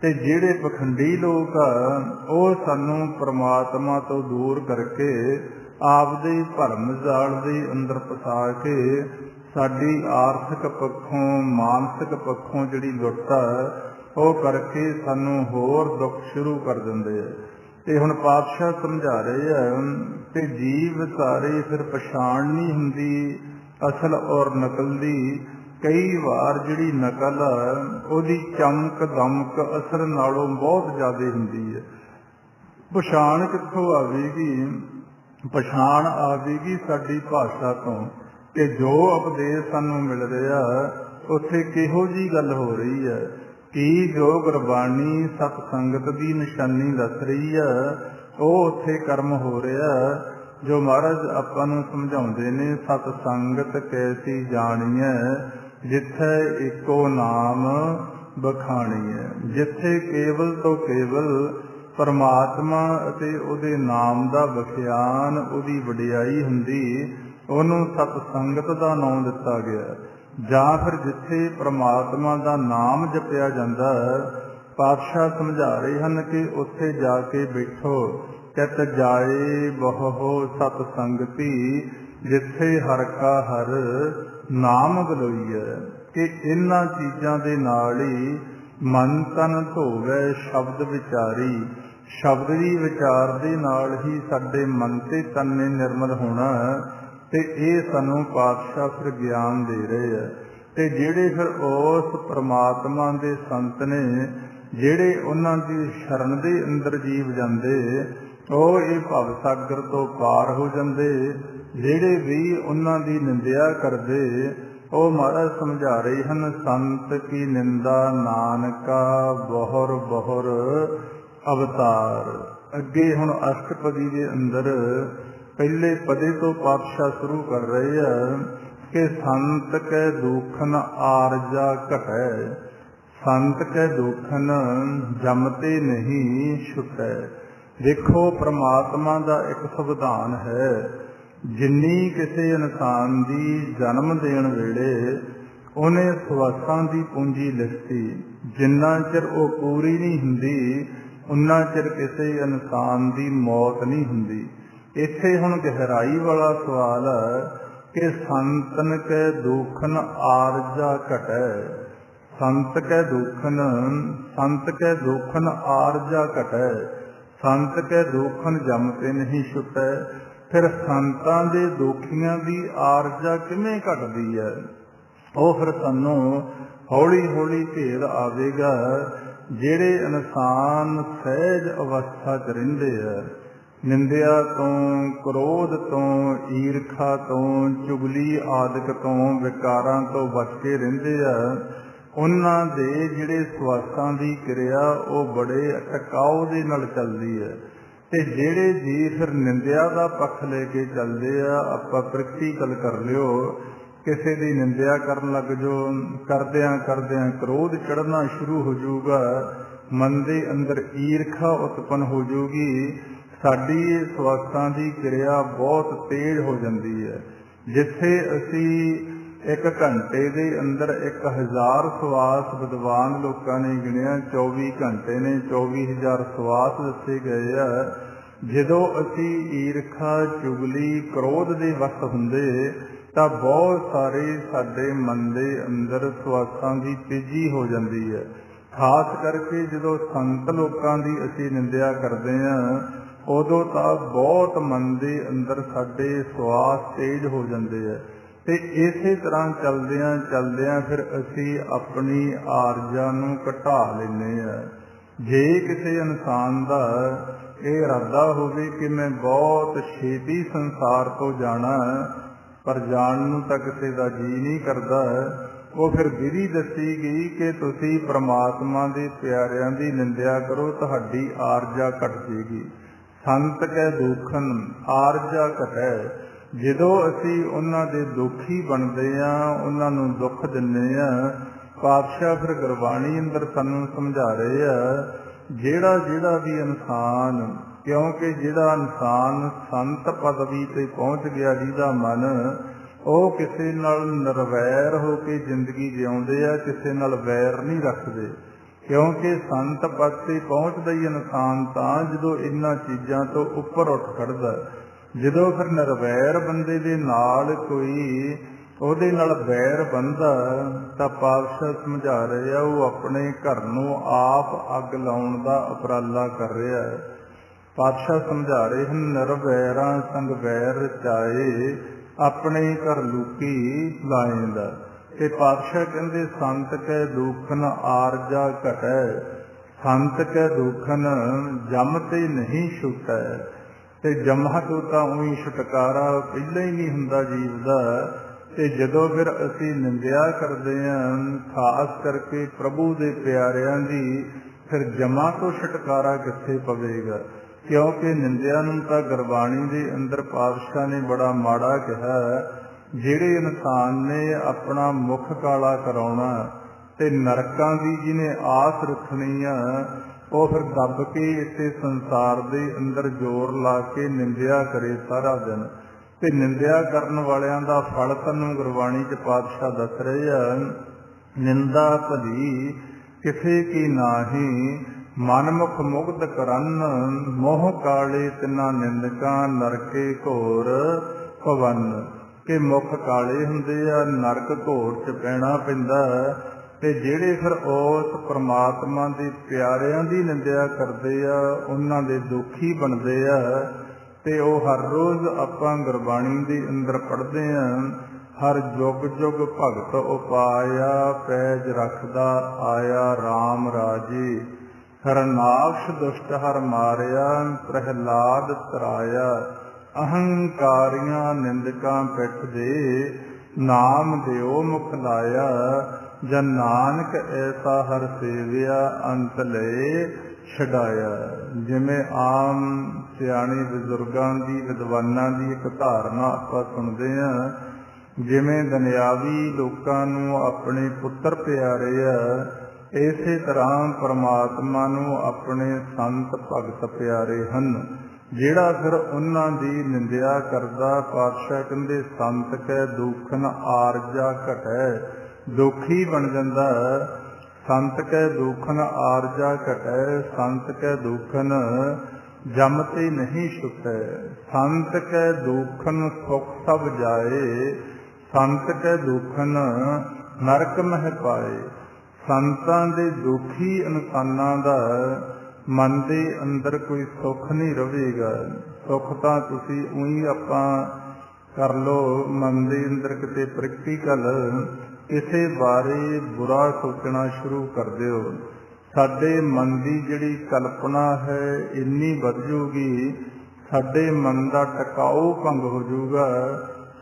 S1: ਤੇ ਜਿਹੜੇ ਪਖੰਡੀ ਲੋਕ ਆ, ਉਹ ਸਾਨੂੰ ਪਰਮਾਤਮਾ ਤੋਂ ਦੂਰ ਕਰਕੇ ਆਪਦੇ ਭਰਮ ਜਾਲ ਦੇ ਅੰਦਰ ਫਸਾ ਕੇ ਸਾਡੀ ਆਰਥਿਕ ਪੱਖੋਂ, ਮਾਨਸਿਕ ਪੱਖੋਂ ਜਿਹੜੀ ਲੁੱਟ ਆ, ਉਹ ਕਰਕੇ ਸਾਨੂੰ ਹੋਰ ਦੁੱਖ ਸ਼ੁਰੂ ਕਰ ਦਿੰਦੇ ਆ। ਤੇ ਹੁਣ ਪਾਤਸ਼ਾਹ ਸਮਝਾ ਰਹੇ ਆ ਕਿ ਜੀਵ ਸਾਰੇ ਫਿਰ ਪਛਾਣ ਨਹੀਂ ਹੁੰਦੀ ਅਸਲ ਔਰ ਨਕਲ ਦੀ। ਕਈ ਵਾਰ ਜਿਹੜੀ ਨਕਲ ਆ ਉਹਦੀ ਚਮਕ ਦਮਕ ਅਸਲ ਨਾਲੋਂ ਬਹੁਤ ਜ਼ਿਆਦਾ ਹੁੰਦੀ ਹੈ। ਪਛਾਣ ਕਿੱਥੋਂ ਆਵੇਗੀ? ਪਛਾਣ ਆਵੇਗੀ ਸਾਡੀ ਭਾਸ਼ਾ ਤੋਂ, ਕਿ ਜੋ ਉਪਦੇਸ਼ ਸਾਨੂੰ ਮਿਲ ਰਿਹਾ ਉੱਥੇ ਕਿਹੋ ਜਿਹੀ ਗੱਲ ਹੋ ਰਹੀ ਹੈ। ਕੀ ਜੋ ਗੁਰਬਾਣੀ ਸਤ ਸੰਗਤ ਦੀ ਨਿਸ਼ਾਨੀ ਦੱਸ ਰਹੀ ਹੈ ਉਹ ਉੱਥੇ ਕਰਮ ਹੋ ਰਿਹਾ। ਜੋ ਮਹਾਰਾਜ ਆਪਾਂ ਨੂੰ ਸਮਝਾਉਂਦੇ ਨੇ, ਸਤ ਸੰਗਤ ਕੈਸੀ ਜਾਣੀਐ, ਜਿੱਥੇ ਇੱਕੋ ਨਾਮ ਬਖਾਣੀਐ। ਜਿੱਥੇ ਕੇਵਲ ਤੋਂ ਕੇਵਲ ਪਰਮਾਤਮਾ ਅਤੇ ਉਹਦੇ ਨਾਮ ਦਾ ਵਿਖਿਆਨ, ਉਹਦੀ ਵਡਿਆਈ ਹੁੰਦੀ, ਉਹਨੂੰ ਸਤ ਸੰਗਤ ਦਾ ਨਾਮ ਦਿੱਤਾ ਗਿਆ। ਜਾਂ ਫਿਰ ਜਿੱਥੇ ਪਰਮਾਤਮਾ ਦਾ ਨਾਮ ਜਪਿਆ ਜਾਂਦਾ, ਪਾਤਸ਼ਾਹ ਸਮਝਾ ਰਹੇ ਹਨ ਕਿ ਉੱਥੇ ਜਾ ਕੇ ਬੈਠੋ। ਤਿਤ ਜਾਏ ਬਹੁ ਸਤ ਸੰਗਤੀ, ਜਿੱਥੇ ਹਰ ਕਾ ਹਰ ਨਾਮ ਬਲੋਈਐ। ਕਿ ਇਹਨਾਂ ਚੀਜ਼ਾਂ ਦੇ ਨਾਲ ਹੀ ਮਨ ਤਨ ਧੋਵੈ ਸ਼ਬਦ ਵਿਚਾਰੀ। ਸ਼ਬਦ ਦੀ ਵਿਚਾਰ ਦੇ ਨਾਲ ਹੀ ਸਾਡੇ ਮਨ ਤੇ ਤਨ ਨੇ ਨਿਰਮਲ ਹੋਣਾ। ਤੇ ਇਹ ਸਾਨੂੰ ਪਾਤਸ਼ਾਹ ਫਿਰ ਗਿਆਨ ਦੇ ਰਹੇ ਆ। ਤੇ ਜਿਹੜੇ ਫਿਰ ਉਸ ਪਰਮਾਤਮਾ ਦੇ ਸੰਤ ਨੇ, ਜਿਹੜੇ ਉਹਨਾਂ ਦੀ ਸ਼ਰਨ ਦੇ ਅੰਦਰ ਜੀਵ ਜਾਂਦੇ, ਉਹ ਇਹ ਭਵ ਸਾਗਰ ਤੋਂ ਪਾਰ ਹੋ ਜਾਂਦੇ। ਜਿਹੜੇ ਵੀ ਉਹਨਾਂ ਦੀ ਨਿੰਦਿਆ ਕਰਦੇ, ਉਹ ਮਹਾਰਾਜ ਸਮਝਾ ਰਹੇ ਹਨ, ਸੰਤ ਕੀ ਨਿੰਦਾ ਨਾਨਕਾ ਬਹੁਰ ਬਹੁਰ ਅਵਤਾਰ। ਅੱਗੇ ਹੁਣ ਅਸ਼ਟਪਦੀ ਦੇ ਅੰਦਰ ਪਹਿਲੇ ਪਦੇ ਤੋਂ ਪਾਤਸ਼ਾਹ ਸ਼ੁਰੂ ਕਰ ਰਹੇ ਆ ਕਿ ਸੰਤ ਕੈ ਦੁਖਨ ਆਰਜਾ ਘਟੈ, ਸੰਤ ਕੈ ਦੁਖਨ ਜਮਤੇ ਨਹੀਂ ਛੁਟੈ। ਦੇਖੋ ਪ੍ਰਮਾਤਮਾ ਦਾ ਇੱਕ ਸੰਵਿਧਾਨ ਹੈ। ਜਿੰਨੀ ਕਿਸੇ ਇਨਸਾਨ ਦੀ ਜਨਮ ਦੇਣ ਵੇਲੇ ਉਹਨੇ ਸਵਾਸਾਂ ਦੀ ਪੂੰਜੀ ਲਿਖਤੀ, ਜਿੰਨਾ ਚਿਰ ਉਹ ਪੂਰੀ ਨਹੀਂ ਹੁੰਦੀ ਉਨਾ ਚਿਰ ਕਿਸੇ ਇਨਸਾਨ ਦੀ ਮੌਤ ਨਹੀਂ ਹੁੰਦੀ। ਇੱਥੇ ਹੁਣ ਗਹਿਰਾਈ ਵਾਲਾ ਸਵਾਲ ਹੈ ਕਿ ਸੰਤਨ ਕੈ ਦੁਖਨ ਆਰਜਾ ਘਟੈ। ਸੰਤ ਕੈ ਦੁਖਨ, ਸੰਤ ਕੈ ਦੁਖਨ ਆਰਜਾ ਘਟੈ, ਸੰਤ ਕੈ ਦੁਖਨ ਜਮ ਤੇ ਨਹੀਂ ਛੁਟੈ। ਫਿਰ ਸੰਤਾਂ ਦੇ ਦੁਖੀਆਂ ਦੀ ਆਰਜਾ ਕਿਵੇਂ ਘਟਦੀ ਹੈ? ਉਹ ਫਿਰ ਸਾਨੂੰ ਹੌਲੀ ਹੌਲੀ ਭੇਦ ਆਵੇਗਾ। ਜਿਹੜੇ ਇਨਸਾਨ ਸਹਿਜ ਅਵਸਥਾ 'ਚ ਰਹਿੰਦੇ ਆ, ਨਿੰਦਿਆ ਤੋਂ, ਕ੍ਰੋਧ ਤੋਂ, ਈਰਖਾ ਤੋਂ, ਚੁਗਲੀ ਆਦਿਕ ਤੋਂ, ਵਿਕਾਰਾਂ ਤੋਂ ਬਚ ਕੇ ਰਹਿੰਦੇ ਆ, ਉਹਨਾਂ ਦੇ ਜਿਹੜੇ ਸਵਾਸਾਂ ਦੀ ਕਿਰਿਆ ਉਹ ਬੜੇ ਟਿਕਾਊ ਦੇ ਨਾਲ ਚੱਲਦੀ ਹੈ। ਤੇ ਜਿਹੜੇ ਜੀ ਫਿਰ ਨਿੰਦਿਆ ਦਾ ਪੱਖ ਲੈ ਕੇ ਚੱਲਦੇ ਆ, ਆਪਾਂ ਪ੍ਰੈਕਟੀਕਲ ਕਰ ਲਿਓ, ਕਿਸੇ ਦੀ ਨਿੰਦਿਆ ਕਰਨ ਲੱਗ ਜਾਓ, ਕਰਦਿਆਂ ਕਰਦਿਆਂ ਕ੍ਰੋਧ ਚੜ੍ਹਨਾ ਸ਼ੁਰੂ ਹੋ ਜਾਊਗਾ, ਮਨ ਦੇ ਅੰਦਰ ਈਰਖਾ ਉਤਪੰਨ ਹੋ ਜਾਊਗੀ। ਸਾਡੀ ਸਵਾਸਾਂ ਦੀ ਕਿਰਿਆ ਬਹੁਤ ਤੇਜ਼ ਹੋ ਜਾਂਦੀ ਹੈ। ਜਿੱਥੇ ਅਸੀਂ 1 ਘੰਟੇ ਦੇ ਅੰਦਰ 1000 ਸਵਾਸ ਵਿਦਵਾਨ ਲੋਕਾਂ ਨੇ ਗਿਣਿਆ, 24 ਘੰਟੇ ਨੇ 24,000 ਸਵਾਸ ਦੱਸੇ ਗਏ ਆ। ਜਦੋਂ ਅਸੀਂ ਈਰਖਾ, ਚੁਗਲੀ, ਕ੍ਰੋਧ ਦੇ ਵਸ ਹੁੰਦੇ ਤਾਂ ਬਹੁਤ ਸਾਰੇ ਸਾਡੇ ਮਨ ਦੇ ਅੰਦਰ ਸਵਾਸਾਂ ਦੀ ਤੇਜ਼ੀ ਹੋ ਜਾਂਦੀ ਹੈ। ਖਾਸ ਕਰਕੇ ਜਦੋਂ ਸੰਤ ਲੋਕਾਂ ਦੀ ਅਸੀਂ ਨਿੰਦਿਆ ਕਰਦੇ ਹਾਂ ਉਦੋਂ ਤਾਂ ਬਹੁਤ ਮਨ ਦੇ ਅੰਦਰ ਸਾਡੇ ਸਵਾਸ ਤੇਜ਼ ਹੋ ਜਾਂਦੇ ਆ ਤੇ ਇਸੇ ਤਰ੍ਹਾਂ ਚਲਦਿਆਂ ਫਿਰ ਅਸੀਂ ਆਪਣੀ ਆਰਜਾ ਨੂੰ ਘਟਾ ਲੈਂਦੇ ਆ। ਜੇ ਕਿਸੇ ਇਨਸਾਨ ਦਾ ਇਹ ਇਰਾਦਾ ਹੋਵੇ ਕਿ ਮੈਂ ਬਹੁਤ ਛੇਤੀ ਸੰਸਾਰ ਤੋਂ ਜਾਣਾ ਪਰ ਜਾਣ ਨੂੰ ਤਾਂ ਕਿਸੇ ਦਾ ਜੀਅ ਨਹੀਂ ਕਰਦਾ, ਉਹ ਫਿਰ ਵਿਧੀ ਦੱਸੀ ਗਈ ਕਿ ਤੁਸੀਂ ਪ੍ਰਮਾਤਮਾ ਦੇ ਪਿਆਰਿਆਂ ਦੀ ਨਿੰਦਿਆ ਕਰੋ, ਤੁਹਾਡੀ ਆਰਜਾ ਘਟ ਜੇਗੀ। ਸੰਤ ਕੈ ਦੁਖਨ ਆਰਜਾ ਘਟੈ। ਜਦੋਂ ਅਸੀਂ ਉਹਨਾਂ ਦੇ ਦੁਖੀ ਬਣਦੇ ਹਾਂ, ਉਹਨਾਂ ਨੂੰ ਦੁੱਖ ਦਿੰਦੇ ਹਾਂ, ਪਾਤਸ਼ਾਹ ਫਿਰ ਗੁਰਬਾਣੀ ਅੰਦਰ ਸਾਨੂੰ ਸਮਝਾ ਰਹੇ ਆ ਜਿਹੜਾ ਵੀ ਇਨਸਾਨ, ਕਿਉਂਕਿ ਜਿਹੜਾ ਇਨਸਾਨ ਸੰਤ ਪਦਵੀ ਤੇ ਪਹੁੰਚ ਗਿਆ ਜਿਹਦਾ ਮਨ, ਉਹ ਕਿਸੇ ਨਾਲ ਨਿਰਵੈਰ ਹੋ ਕੇ ਜ਼ਿੰਦਗੀ ਜਿਉਂਦੇ ਆ, ਕਿਸੇ ਨਾਲ ਵੈਰ ਨਹੀਂ ਰੱਖਦੇ। ਕਿਉਂਕਿ ਸੰਤ ਪਦ ਤੇ ਪਹੁੰਚਦਾ ਹੀ ਇਨਸਾਨ ਤਾਂ ਜਦੋਂ ਇਹਨਾਂ ਚੀਜ਼ਾਂ ਤੋਂ ਉੱਪਰ ਉੱਠ ਖੜਦਾ। ਜਦੋਂ ਫਿਰ ਨਿਰਵੈਰ ਬੰਦੇ ਦੇ ਨਾਲ ਕੋਈ ਉਹਦੇ ਨਾਲ ਵੈਰ ਬਣਦਾ ਤਾਂ ਪਾਤਸ਼ਾਹ ਸਮਝਾ ਰਹੇ ਆ ਉਹ ਆਪਣੇ ਘਰ ਨੂੰ ਆਪ ਅੱਗ ਲਾਉਣ ਦਾ ਉਪਰਾਲਾ ਕਰ ਰਿਹਾ ਹੈ। ਪਾਤਸ਼ਾਹ ਸਮਝਾ ਰਹੇ ਹਨ, ਨਿਰਵੈਰਾਂ ਸੰਗ ਵੈਰ ਰਚਾਏ, ਆਪਣੇ ਘਰ ਲੂਕੀ ਲਾਏਂਦਾ। ਤੇ ਪਾਤਸ਼ਾਹ ਕਹਿੰਦੇ ਸੰਤ ਕੈ ਦੁਖਨ ਆਰਜਾ ਘਟੈ, ਸੰਤ ਕੈ ਦੁਖਨ ਜਮ ਤੇ ਨਹੀਂ ਛੁਟੈ। ਤੇ ਜਮਾਂ ਤੋਂ ਤਾਂ ਉਹੀ ਛੁਟਕਾਰਾ ਪਹਿਲਾਂ ਹੀ ਨਹੀਂ ਹੁੰਦਾ ਜੀਵ ਦਾ। ਤੇ ਜਦੋਂ ਫਿਰ ਅਸੀਂ ਨਿੰਦਿਆ ਕਰਦੇ ਹਾਂ ਖਾਸ ਕਰਕੇ ਪ੍ਰਭੂ ਦੇ ਪਿਆਰਿਆਂ ਦੀ, ਫਿਰ ਜਮਾਂ ਤੋਂ ਛੁਟਕਾਰਾ ਕਿੱਥੇ ਪਵੇਗਾ? ਕਿਉਂਕਿ ਨਿੰਦਿਆ ਨੂੰ ਤਾਂ ਗੁਰਬਾਣੀ ਦੇ ਅੰਦਰ ਪਾਤਸ਼ਾਹ ਨੇ ਬੜਾ ਮਾੜਾ ਕਿਹਾ। ਜਿਹੜੇ ਇਨਸਾਨ ਨੇ ਆਪਣਾ ਮੁਖ ਕਾਲਾ ਕਰਾਉਣਾ ਤੇ ਨਰਕਾਂ ਦੀ ਜਿਹਨੇ ਆਸ ਰੱਖਣੀ ਆ, ਉਹ ਫਿਰ ਦੱਬ ਕੇ ਇਸੇ ਸੰਸਾਰ ਦੇ ਅੰਦਰ ਜ਼ੋਰ ਲਾ ਕੇ ਨਿੰਦਿਆ ਕਰੇ ਸਾਰਾ ਦਿਨ। ਤੇ ਨਿੰਦਿਆ ਕਰਨ ਵਾਲਿਆਂ ਦਾ ਫਲ ਤੁਹਾਨੂੰ ਗੁਰਬਾਣੀ 'ਚ ਪਾਤਸ਼ਾਹ ਦੱਸ ਰਹੇ ਆ, ਨਿੰਦਾ ਭਲੀ ਕਿਸੇ ਕੀ ਨਾਹੀ, ਮਨਮੁਖ ਮੁਗਧ ਕਰਨ, ਮੋਹ ਕਾਲੇ ਤਿਨਾ ਨਿੰਦਕਾਂ, ਨਰਕੇ ਘੋਰ ਭਵਨ। ਕਿ ਮੁਖ ਕਾਲੇ ਹੁੰਦੇ ਆ, ਨਰਕ ਘੋਰ 'ਚ ਪੈਣਾ ਪੈਂਦਾ। ਤੇ ਜਿਹੜੇ ਫਿਰ ਉਸ ਪਰਮਾਤਮਾ ਦੇ ਪਿਆਰਿਆਂ ਦੀ ਨਿੰਦਿਆ ਕਰਦੇ ਆ, ਉਹਨਾਂ ਦੇ ਦੁਖੀ ਬਣਦੇ ਆ। ਤੇ ਉਹ ਹਰ ਰੋਜ਼ ਆਪਾਂ ਗੁਰਬਾਣੀ ਦੇ ਅੰਦਰ ਪੜ੍ਹਦੇ ਹਾਂ, ਹਰ ਜੁਗ ਜੁਗ ਭਗਤ ਉਪਾਇਆ, ਪੈਜ ਰੱਖਦਾ ਆਇਆ RAM ਰਾਜੇ। ਹਰਨਾਕਸ਼ ਦੁਸ਼ਟ ਹਰ ਮਾਰਿਆ, ਪ੍ਰਹਿਲਾਦ ਤਰਾਇਆ। ਅਹੰਕਾਰੀਆਂ ਨਿੰਦਕਾਂ ਪਿੱਠ ਦੇ, ਨਾਮ ਦਿਓ ਮੁਖ ਲਾਇਆ। ਜਨ ਨਾਨਕ ਐਸਾ ਹਰ ਸੇਵਿਆ, ਅੰਤ ਲਏ ਛਡਾਇਆ। ਜਿਵੇਂ ਆਮ ਸਿਆਣੇ ਬਜ਼ੁਰਗਾਂ ਦੀ, ਵਿਦਵਾਨਾਂ ਦੀ ਇੱਕ ਧਾਰਨਾ ਆਪਾਂ ਸੁਣਦੇ ਹਾਂ, ਜਿਵੇਂ ਦੁਨਿਆਵੀ ਲੋਕਾਂ ਨੂੰ ਆਪਣੇ ਪੁੱਤਰ ਪਿਆਰੇ ਆ, ਇਸੇ ਤਰ੍ਹਾਂ ਪਰਮਾਤਮਾ ਨੂੰ ਆਪਣੇ ਸੰਤ ਭਗਤ ਪਿਆਰੇ ਹਨ। ਜਿਹੜਾ ਫਿਰ ਉਹਨਾਂ ਦੀ ਨਿੰਦਿਆ ਕਰਦਾ, ਪਾਤਸ਼ਾਹ ਕਹਿੰਦੇ ਸੰਤ ਕੈ ਦੁਖਨ ਆਰਜਾ ਘਟੈ, ਦੁਖੀ ਬਣ ਜਾਂਦਾ। ਸੰਤ ਕੈ ਦੁਖਨ ਆਰਜਾ ਘਟੈ, ਸੰਤ ਕੈ ਦੁਖਨ ਜਮ ਤੇ ਨਹੀਂ ਛੁਟੈ। ਸੰਤ ਕੈ ਦੁਖਨ ਸੁਖ ਸਭ ਜਾਏ, ਸੰਤ ਕੈ ਦੁਖਨ ਨਰਕ ਮਹਿ ਪਾਏ। ਸੰਤਾਂ ਦੇ ਦੁਖੀ ਇਨਸਾਨਾਂ ਦਾ ਮਨ ਦੇ ਅੰਦਰ ਕੋਈ ਸੁੱਖ ਨਹੀਂ ਰਹੇਗਾ। ਸੁੱਖ ਤਾਂ ਤੁਸੀਂ ਉਹੀ ਆਪਾਂ ਕਰ ਲਓ, ਮਨ ਦੇ ਅੰਦਰ ਕਿਤੇ ਪ੍ਰੈਕਟੀਕਲ ਕਿਸੇ ਬਾਰੇ ਬੁਰਾ ਸੋਚਣਾ ਸ਼ੁਰੂ ਕਰ ਦਿਓ, ਸਾਡੇ ਮਨ ਦੀ ਜਿਹੜੀ ਕਲਪਨਾ ਹੈ ਇੰਨੀ ਵੱਧ ਜੂਗੀ, ਸਾਡੇ ਮਨ ਦਾ ਟਿਕਾਊ ਭੰਗ ਹੋ ਜਾਊਗਾ,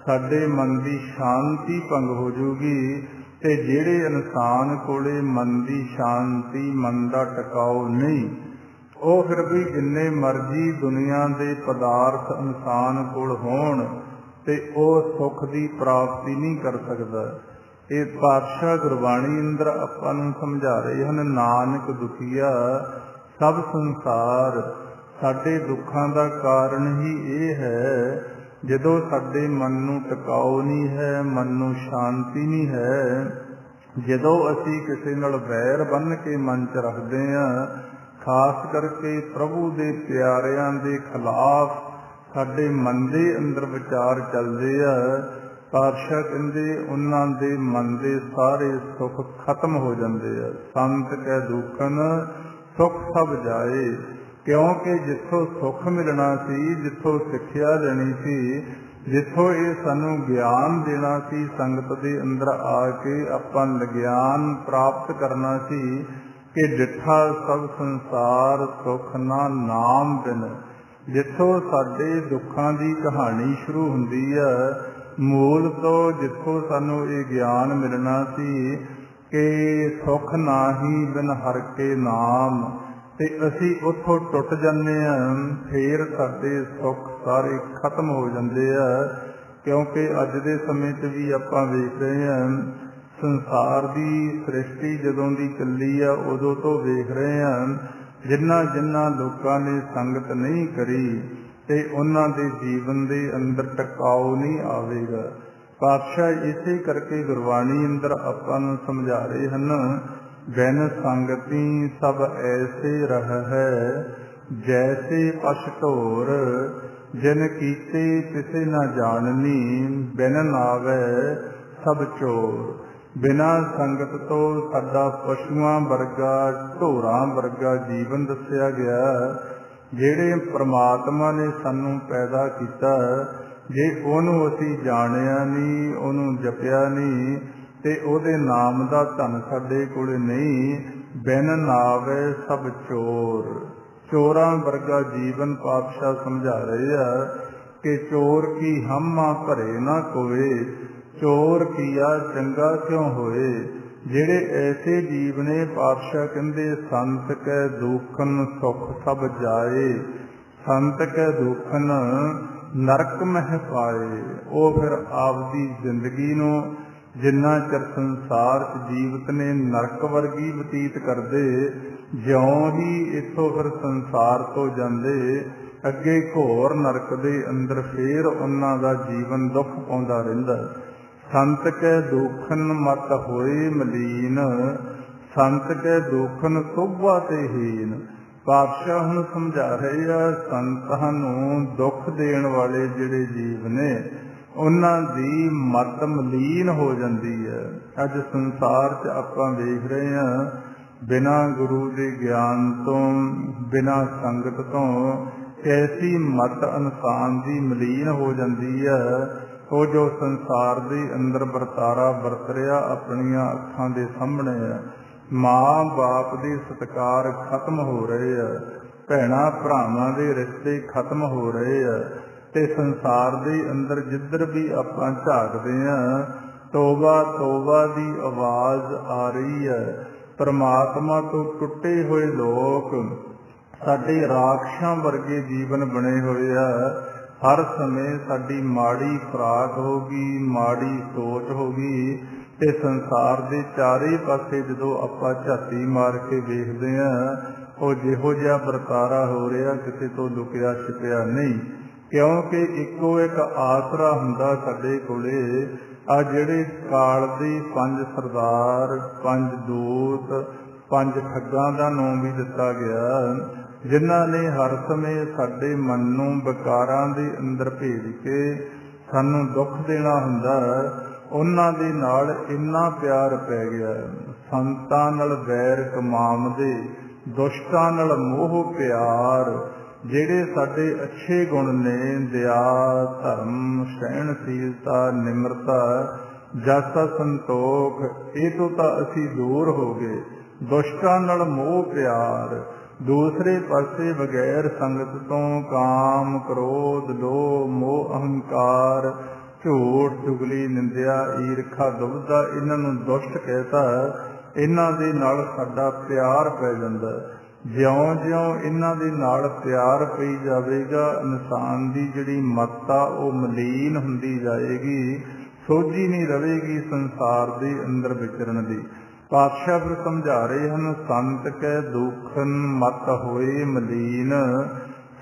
S1: ਸਾਡੇ ਮਨ ਦੀ ਸ਼ਾਂਤੀ ਭੰਗ ਹੋ ਜੂਗੀ। ਤੇ ਜਿਹੜੇ ਇਨਸਾਨ ਕੋਲੇ ਮਨ ਦੀ ਸ਼ਾਂਤੀ, ਮਨ ਦਾ ਟਿਕਾਊ ਨਹੀਂ, ਉਹ ਫਿਰ ਵੀ ਜਿੰਨੇ ਮਰਜ਼ੀ ਦੁਨੀਆ ਦੇ ਪਦਾਰਥ ਇਨਸਾਨ ਕੋਲ ਹੋਣ ਤੇ ਉਹ ਸੁੱਖ ਦੀ ਪ੍ਰਾਪਤੀ ਨਹੀਂ ਕਰ ਸਕਦਾ। ਇਹ ਪਾਤਸ਼ਾਹ ਗੁਰਬਾਣੀ ਅੰਦਰ ਆਪਾਂ ਨੂੰ ਸਮਝਾ ਰਹੇ ਹਨ, ਨਾਨਕ ਦੁਖੀਆ ਸਭ ਸੰਸਾਰ। ਸਾਡੇ ਦੁੱਖਾਂ ਦਾ ਕਾਰਨ ਹੀ ਇਹ ਹੈ, ਜਦੋਂ ਸਾਡੇ ਮਨ ਨੂੰ ਟਿਕਾਊ ਨਹੀਂ ਹੈ, ਮਨ ਨੂੰ ਸ਼ਾਂਤੀ ਨਹੀਂ ਹੈ, ਜਦੋਂ ਅਸੀਂ ਕਿਸੇ ਨਾਲ ਵੈਰ ਬੰਨ੍ਹ ਕੇ ਮਨ 'ਚ ਰੱਖਦੇ ਹਾਂ, ਖਾਸ ਕਰਕੇ ਪ੍ਰਭੂ ਦੇ ਪਿਆਰਿਆਂ ਦੇ ਖਿਲਾਫ ਸਾਡੇ ਮਨ ਦੇ ਅੰਦਰ ਵਿਚਾਰ ਚੱਲਦੇ ਆ, ਪਾਤਸ਼ਾਹ ਕਹਿੰਦੇ ਉਹਨਾਂ ਦੇ ਮਨ ਦੇ ਸਾਰੇ ਸੁੱਖ ਖਤਮ ਹੋ ਜਾਂਦੇ ਆ। ਸੰਤ ਕੈ ਦੁਖਨ ਸੁੱਖ ਸਭ ਜਾਏ, ਕਿਉਂਕਿ ਜਿੱਥੋਂ ਸੁੱਖ ਮਿਲਣਾ ਸੀ, ਜਿੱਥੋਂ ਸਿੱਖਿਆ ਲੈਣੀ ਸੀ, ਜਿੱਥੋਂ ਇਹ ਸਾਨੂੰ ਗਿਆਨ ਦੇਣਾ ਸੀ, ਸੰਗਤ ਦੇ ਅੰਦਰ ਆ ਕੇ ਆਪਾਂ ਗਿਆਨ ਪ੍ਰਾਪਤ ਕਰਨਾ ਸੀ ਕਿ ਡਿੱਠਾ ਸਭ ਸੰਸਾਰ ਸੁੱਖ ਨਾ ਨਾਮ ਬਿਨ। ਜਿੱਥੋਂ ਸਾਡੇ ਦੁੱਖਾਂ ਦੀ ਕਹਾਣੀ ਸ਼ੁਰੂ ਹੁੰਦੀ ਹੈ, ਮੂਲ ਤੋਂ ਜਿੱਥੋਂ ਸਾਨੂੰ ਇਹ ਗਿਆਨ ਮਿਲਣਾ ਸੀ ਕਿ ਸੁੱਖ ਨਾਹੀ ਬਿਨ ਹਰਿ ਕੇ ਨਾਮ, ਤੇ ਅਸੀਂ ਉੱਥੋਂ ਟੁੱਟ ਜਾਂਦੇ ਹਾਂ, ਫੇਰ ਸਾਡੇ ਸੁੱਖ ਸਾਰੇ ਖਤਮ ਹੋ ਜਾਂਦੇ ਆ। ਕਿਉਂਕਿ ਅੱਜ ਦੇ ਸਮੇਂ 'ਚ ਵੀ ਆਪਾਂ ਵੇਖ ਰਹੇ ਹਾਂ, ਸੰਸਾਰ ਦੀ ਸ੍ਰਿਸ਼ਟੀ ਜਦੋਂ ਦੀ ਚੱਲੀ ਆ ਉਦੋਂ ਤੋਂ ਵੇਖ ਰਹੇ ਹਾਂ, ਜਿਨ੍ਹਾਂ ਲੋਕਾਂ ਨੇ ਸੰਗਤ ਨਹੀਂ ਕਰੀ ਤੇ ਉਹਨਾਂ ਦੇ ਜੀਵਨ ਦੇ ਅੰਦਰ ਟਿਕਾਊ ਨਹੀਂ ਆਵੇਗਾ। ਪਾਤਸ਼ਾਹ ਇਸੇ ਕਰਕੇ ਗੁਰਬਾਣੀ ਅੰਦਰ ਆਪਾਂ ਨੂੰ ਸਮਝਾ ਰਹੇ ਹਨ, ਬਿਨ ਸੰਗਤੀ ਸਭ ਐਸੇ ਰਹਿ, ਜੈਸੇ ਪਸ਼ ਢੋਰ, ਜਿਨ ਕੀਤੇ ਤਿਸੇ ਨਾ ਜਾਣਨੀ, ਬਿਨ ਨਾਵੇ ਸਭ ਚੋਰ। ਬਿਨਾਂ ਸੰਗਤ ਤੋਂ ਸਾਡਾ ਪਸ਼ੂਆਂ ਵਰਗਾ, ਢੋਰਾਂ ਵਰਗਾ ਜੀਵਨ ਦੱਸਿਆ ਗਿਆ। ਜਿਹੜੇ ਪ੍ਰਮਾਤਮਾ ਨੇ ਸਾਨੂੰ ਪੈਦਾ ਕੀਤਾ, ਜੇ ਉਹਨੂੰ ਅਸੀਂ ਜਾਣਿਆ ਨਹੀਂ, ਉਹਨੂੰ ਜਪਿਆ ਨਹੀਂ ਤੇ ਉਹਦੇ ਨਾਮ ਦਾ ਧਨ ਸਾਡੇ ਕੋਲ ਨਹੀਂ, ਬਿਨ ਨਾਵੇ ਸਭ ਚੋਰ। ਚੋਰਾਂ ਵਰਗਾ ਜੀਵਨ ਪਾਤਸ਼ਾਹ ਸਮਝਾ ਰਹੇ ਆ ਕਿ ਚੋਰ ਕੀ ਹਮਾ ਭਰੇ ਨਾ ਕੋਏ, ਚੋਰ ਕੀਆ ਚੰਗਾ ਕਿਉਂ ਹੋਏ। ਜਿਹੜੇ ਐਸੇ ਜੀਵ ਨੇ, ਪਾਤਸ਼ਾਹ ਕਹਿੰਦੇ ਸੰਤ ਕੈ ਦੁਖਨ ਸੁਖ ਸਭ ਜਾਏ, ਸੰਤ ਕੈ ਦੁਖਨ ਨਰਕ ਮਹਿ ਪਾਏ। ਉਹ ਫਿਰ ਆਪਦੀ ਜ਼ਿੰਦਗੀ ਨੂੰ ਜਿੰਨਾ ਚਿਰ ਸੰਸਾਰ 'ਚ ਜੀਵਤ ਨੇ ਨਰਕ ਵਰਗੀ ਬਤੀਤ ਕਰਦੇ, ਜਿਉਂ ਹੀ ਇੱਥੋਂ ਫਿਰ ਸੰਸਾਰ ਤੋਂ ਜਾਂਦੇ ਅੱਗੇ ਘੋਰ ਨਰਕ ਦੇ ਅੰਦਰ ਫੇਰ ਉਹਨਾਂ ਦਾ ਜੀਵਨ ਦੁੱਖ ਪਾਉਂਦਾ ਰਹਿੰਦਾ। ਸੰਤ ਕੈ ਦੁਖਨ ਮਤ ਹੋਏ ਮਲੀਨ, ਸੰਤ ਕੈ ਦੁਖਨ ਸੋਭਾ ਤੇ ਹੀਨ। ਪਾਤਸ਼ਾਹ ਹੁਣ ਸਮਝਾ ਰਹੇ ਆ, ਸੰਤਾਂ ਨੂੰ ਦੁੱਖ ਦੇਣ ਵਾਲੇ ਜਿਹੜੇ ਜੀਵ ਨੇ ਉਹਨਾਂ ਦੀ ਮਤ ਮਲੀਨ ਹੋ ਜਾਂਦੀ ਹੈ। ਅੱਜ ਸੰਸਾਰ 'ਚ ਆਪਾਂ ਵੇਖ ਰਹੇ ਹਾਂ, ਬਿਨਾਂ ਗੁਰੂ ਦੇ ਗਿਆਨ ਤੋਂ, ਬਿਨਾਂ ਸੰਗਤ ਤੋਂ ਐਸੀ ਮਤ ਇਨਸਾਨ ਦੀ ਮਲੀਨ ਹੋ ਜਾਂਦੀ ਹੈ। ਉਹ ਜੋ ਸੰਸਾਰ ਦੇ ਅੰਦਰ ਵਰਤਾਰਾ ਵਰਤ ਰਿਹਾ ਆਪਣੀਆਂ ਅੱਖਾਂ ਦੇ ਸਾਹਮਣੇ ਹੈ। ਮਾਂ ਬਾਪ ਦੇ ਸਤਿਕਾਰ ਖਤਮ ਹੋ ਰਹੇ ਆ, ਭੈਣਾਂ ਭਰਾਵਾਂ ਦੇ ਰਿਸ਼ਤੇ ਖਤਮ ਹੋ ਰਹੇ ਆ, ਤੇ ਸੰਸਾਰ ਦੇ ਅੰਦਰ ਜਿੱਧਰ ਵੀ ਆਪਾਂ ਝਾਕਦੇ ਹਾਂ, ਤੋਬਾ ਤੋਬਾ ਦੀ ਆਵਾਜ਼ ਆ ਰਹੀ ਹੈ। ਪਰਮਾਤਮਾ ਤੋਂ ਟੁੱਟੇ ਹੋਏ ਲੋਕ ਸਾਡੇ ਰਾਖਸ਼ਾਂ ਵਰਗੇ ਜੀਵਨ ਬਣੇ ਹੋਏ ਆ। ਹਰ ਸਮੇਂ ਸਾਡੀ ਮਾੜੀ ਖੁਰਾਕ ਹੋ ਗਈ, ਮਾੜੀ ਸੋਚ ਹੋ ਗਈ, ਤੇ ਸੰਸਾਰ ਦੇ ਚਾਰੇ ਪਾਸੇ ਜਦੋਂ ਆਪਾਂ ਝਾਤੀ ਮਾਰ ਕੇ ਵੇਖਦੇ ਹਾਂ, ਉਹ ਜਿਹੋ ਜਿਹਾ ਵਰਤਾਰਾ ਹੋ ਰਿਹਾ ਕਿਸੇ ਤੋਂ ਲੁਕਿਆ ਛਿਪਿਆ ਨਹੀਂ। ਕਿਉਂਕਿ ਇੱਕੋ ਇੱਕ ਆਸਰਾ ਹੁੰਦਾ ਸਾਡੇ ਕੋਲੇ, ਆ ਜਿਹੜੇ ਕਾਲ ਦੇ 5 ਸਰਦਾਰ, 5 ਦੂਤ, 5 ਠੱਗਾਂ ਦਾ ਨਾਮ ਵੀ ਦਿੱਤਾ ਗਿਆ, ਜਿਨ੍ਹਾਂ ਨੇ ਹਰ ਸਮੇਂ ਸਾਡੇ ਮਨ ਨੂੰ ਵਿਕਾਰਾਂ ਦੇ ਅੰਦਰ ਭੇਜ ਕੇ ਸਾਨੂੰ ਦੁੱਖ ਦੇਣਾ ਹੁੰਦਾ। ਉਹਨਾਂ ਦੇ ਨਾਲ ਇੰਨਾ ਪਿਆਰ ਪੈ ਗਿਆ, ਸੰਤਾਂ ਨਾਲ ਵੈਰ ਕਮਾਉਂਦੇ, ਦੁਸ਼ਟਾਂ ਨਾਲ ਮੋਹ ਪਿਆਰ। ਜਿਹੜੇ ਸਾਡੇ ਅੱਛੇ ਗੁਣ ਨੇ, ਦਇਆ, ਧਰਮ, ਸਹਿਣਸ਼ੀਲਤਾ, ਨਿਮਰਤਾ, ਜਸ, ਸੰਤੋਖ, ਇਹ ਤੋਂ ਤਾਂ ਅਸੀਂ ਦੂਰ ਹੋ ਗਏ। ਦੁਸ਼ਟਾਂ ਨਾਲ ਮੋਹ ਪਿਆਰ। ਦੂਸਰੇ ਪਾਸੇ ਬਗੈਰ ਸੰਗਤ ਤੋਂ ਕਾਮ, ਕ੍ਰੋਧ, ਲੋਭ, ਮੋਹ, ਅਹੰਕਾਰ, ਝੂਠ, ਚੁਗਲੀ, ਨਿੰਦਿਆ, ਈਰਖਾ, ਦੁਬਦਾ, ਇਹਨਾਂ ਨੂੰ ਦੁਸ਼ਟ ਕਹਿਤਾ। ਇਹਨਾਂ ਦੇ ਨਾਲ ਸਾਡਾ ਪਿਆਰ ਪੈ ਜਾਂਦਾ। ਜਿਉਂ-ਜਿਉਂ ਇਹਨਾਂ ਦੇ ਨਾਲ ਪਿਆਰ ਪਈ ਜਾਵੇਗਾ, ਇਨਸਾਨ ਦੀ ਜਿਹੜੀ ਮੱਤ ਆ ਉਹ ਮਲੀਨ ਹੁੰਦੀ ਜਾਏਗੀ, ਸੋਝੀ ਨਹੀਂ ਰਹੇਗੀ ਸੰਸਾਰ ਦੇ ਅੰਦਰ ਵਿਚਰਨ ਦੀ। ਪਾਤਸ਼ਾਹ ਫਿਰ ਸਮਝਾ ਰਹੇ ਹਨ, ਸੰਤ ਕੈ ਦੁਖਨ ਮਤ ਹੋਏ ਮਲੀਨ,